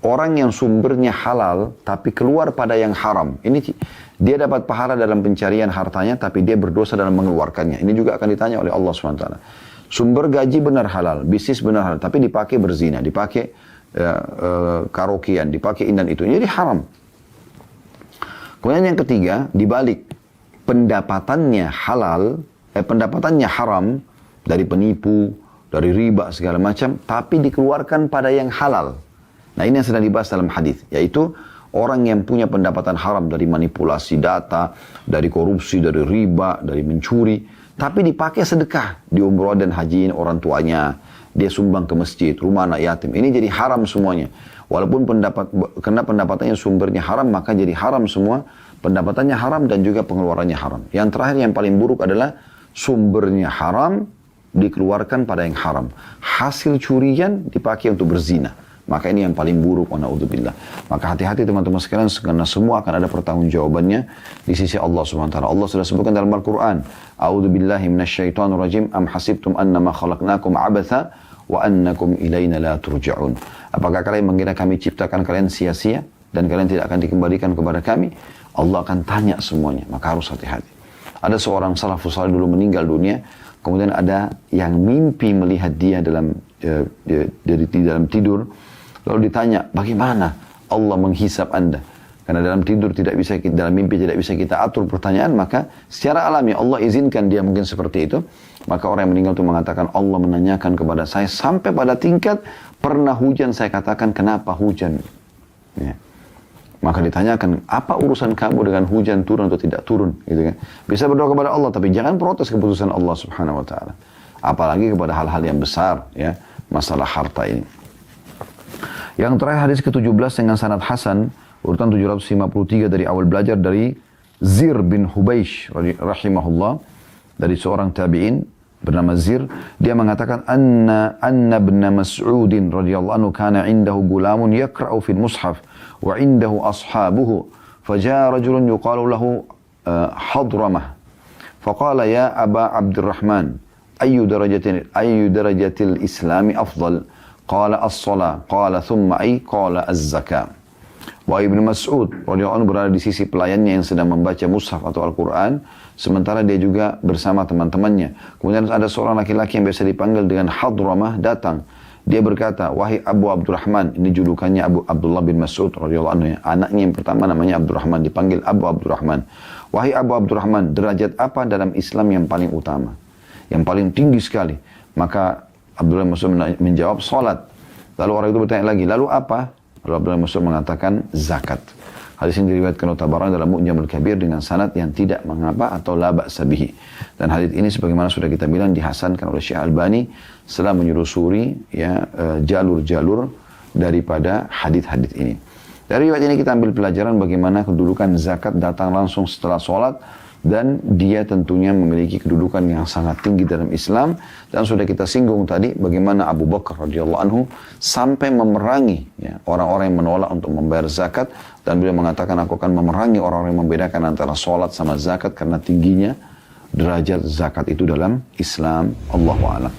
orang yang sumbernya halal tapi keluar pada yang haram. Ini dia dapat pahala dalam pencarian hartanya tapi dia berdosa dalam mengeluarkannya. Ini juga akan ditanya oleh Allah SWT. Sumber gaji benar halal, bisnis benar halal, tapi dipakai berzina, dipakai karaokean, dipakai ini dan itu. Jadi haram. Kemudian yang ketiga, dibalik. Pendapatannya halal, pendapatannya haram dari penipu, dari riba segala macam, tapi dikeluarkan pada yang halal. Nah ini yang sedang dibahas dalam hadis, yaitu orang yang punya pendapatan haram dari manipulasi data, dari korupsi, dari riba, dari mencuri, tapi dipakai sedekah, di umroh dan hajiin orang tuanya, dia sumbang ke masjid, rumah anak yatim. Ini jadi haram semuanya. Walaupun karena pendapatannya sumbernya haram, maka jadi haram semua. Pendapatannya haram dan juga pengeluarannya haram. Yang terakhir yang paling buruk adalah sumbernya haram, dikeluarkan pada yang haram. Hasil curian dipakai untuk berzina. Maka ini yang paling buruk, wa na'udzubillah. Maka hati-hati teman-teman sekalian, karena semua akan ada pertanggungjawabannya di sisi Allah SWT. Allah sudah sebutkan dalam Al-Quran, A'udzubillahi minasyaitonirrajim, am hasibtum annama khalaqnakum abatha, wa annakum ilayna la turja'un. Apakah kalian mengira kami ciptakan kalian sia-sia, dan kalian tidak akan dikembalikan kepada kami? Allah akan tanya semuanya, maka harus hati-hati. Ada seorang salafus salih dulu meninggal dunia, kemudian ada yang mimpi melihat dia dalam tidur, lalu ditanya, bagaimana Allah menghisap Anda? Karena dalam tidur tidak bisa, dalam mimpi tidak bisa kita atur pertanyaan, maka secara alami Allah izinkan dia mungkin seperti itu. Maka orang yang meninggal itu mengatakan, Allah menanyakan kepada saya sampai pada tingkat pernah hujan, saya katakan kenapa hujan? Ya. Maka ditanyakan, apa urusan kamu dengan hujan turun atau tidak turun? Gitu kan? Bisa berdoa kepada Allah, tapi jangan protes keputusan Allah Subhanahu Wa Taala. Apalagi kepada hal-hal yang besar, ya, masalah harta ini. Yang terakhir hadis ke-17 dengan sanad hasan, urutan 753 dari awal belajar dari Zir bin Hubeish rahimahullah, dari seorang tabi'in bernama Zir. Dia mengatakan anna ibn Mas'udin radhiyallahu anhu kana indahu gulamun yaqra'u fil mushaf wa indahu ashabuhu faja'a rajulun yuqalu lahu Hadramah faqala ya Aba Abdurrahman ayyu darajatil islami afdal qala as-salah qala thumma ay qala az-zakah. Wa Ibnu Mas'ud radhiyallahu anhu berada di sisi pelayannya yang sedang membaca mushaf atau Al-Quran, sementara dia juga bersama teman-temannya. Kemudian ada seorang laki-laki yang biasa dipanggil dengan Hadramah datang. Dia berkata, wahai Abu Abdurrahman, ini julukannya Abu Abdullah bin Mas'ud radhiyallahu anhu. Anaknya yang pertama namanya Abdurrahman, dipanggil Abu Abdurrahman. Wahai Abu Abdurrahman, derajat apa dalam Islam yang paling utama? Yang paling tinggi sekali. Maka Abdullah bin Mas'ud menjawab, salat. Lalu orang itu bertanya lagi, lalu apa? Lalu Abdullah bin Mas'ud mengatakan, zakat. Hadis ini diriwayatkan oleh Tabarani dalam Mu'jamul Kabir dengan sanad yang tidak mengapa atau la ba'sa bihi. Dan hadis ini sebagaimana sudah kita bilang dihasankan oleh Syekh Albani setelah menyusuri ya jalur-jalur daripada hadis-hadis ini. Dari riwayat ini kita ambil pelajaran bagaimana kedudukan zakat datang langsung setelah sholat, dan dia tentunya memiliki kedudukan yang sangat tinggi dalam Islam. Dan sudah kita singgung tadi bagaimana Abu Bakar radhiyallahu anhu sampai memerangi ya, orang-orang yang menolak untuk membayar zakat, dan beliau mengatakan aku akan memerangi orang-orang yang membedakan antara sholat sama zakat karena tingginya derajat zakat itu dalam Islam. Allahu a'lam.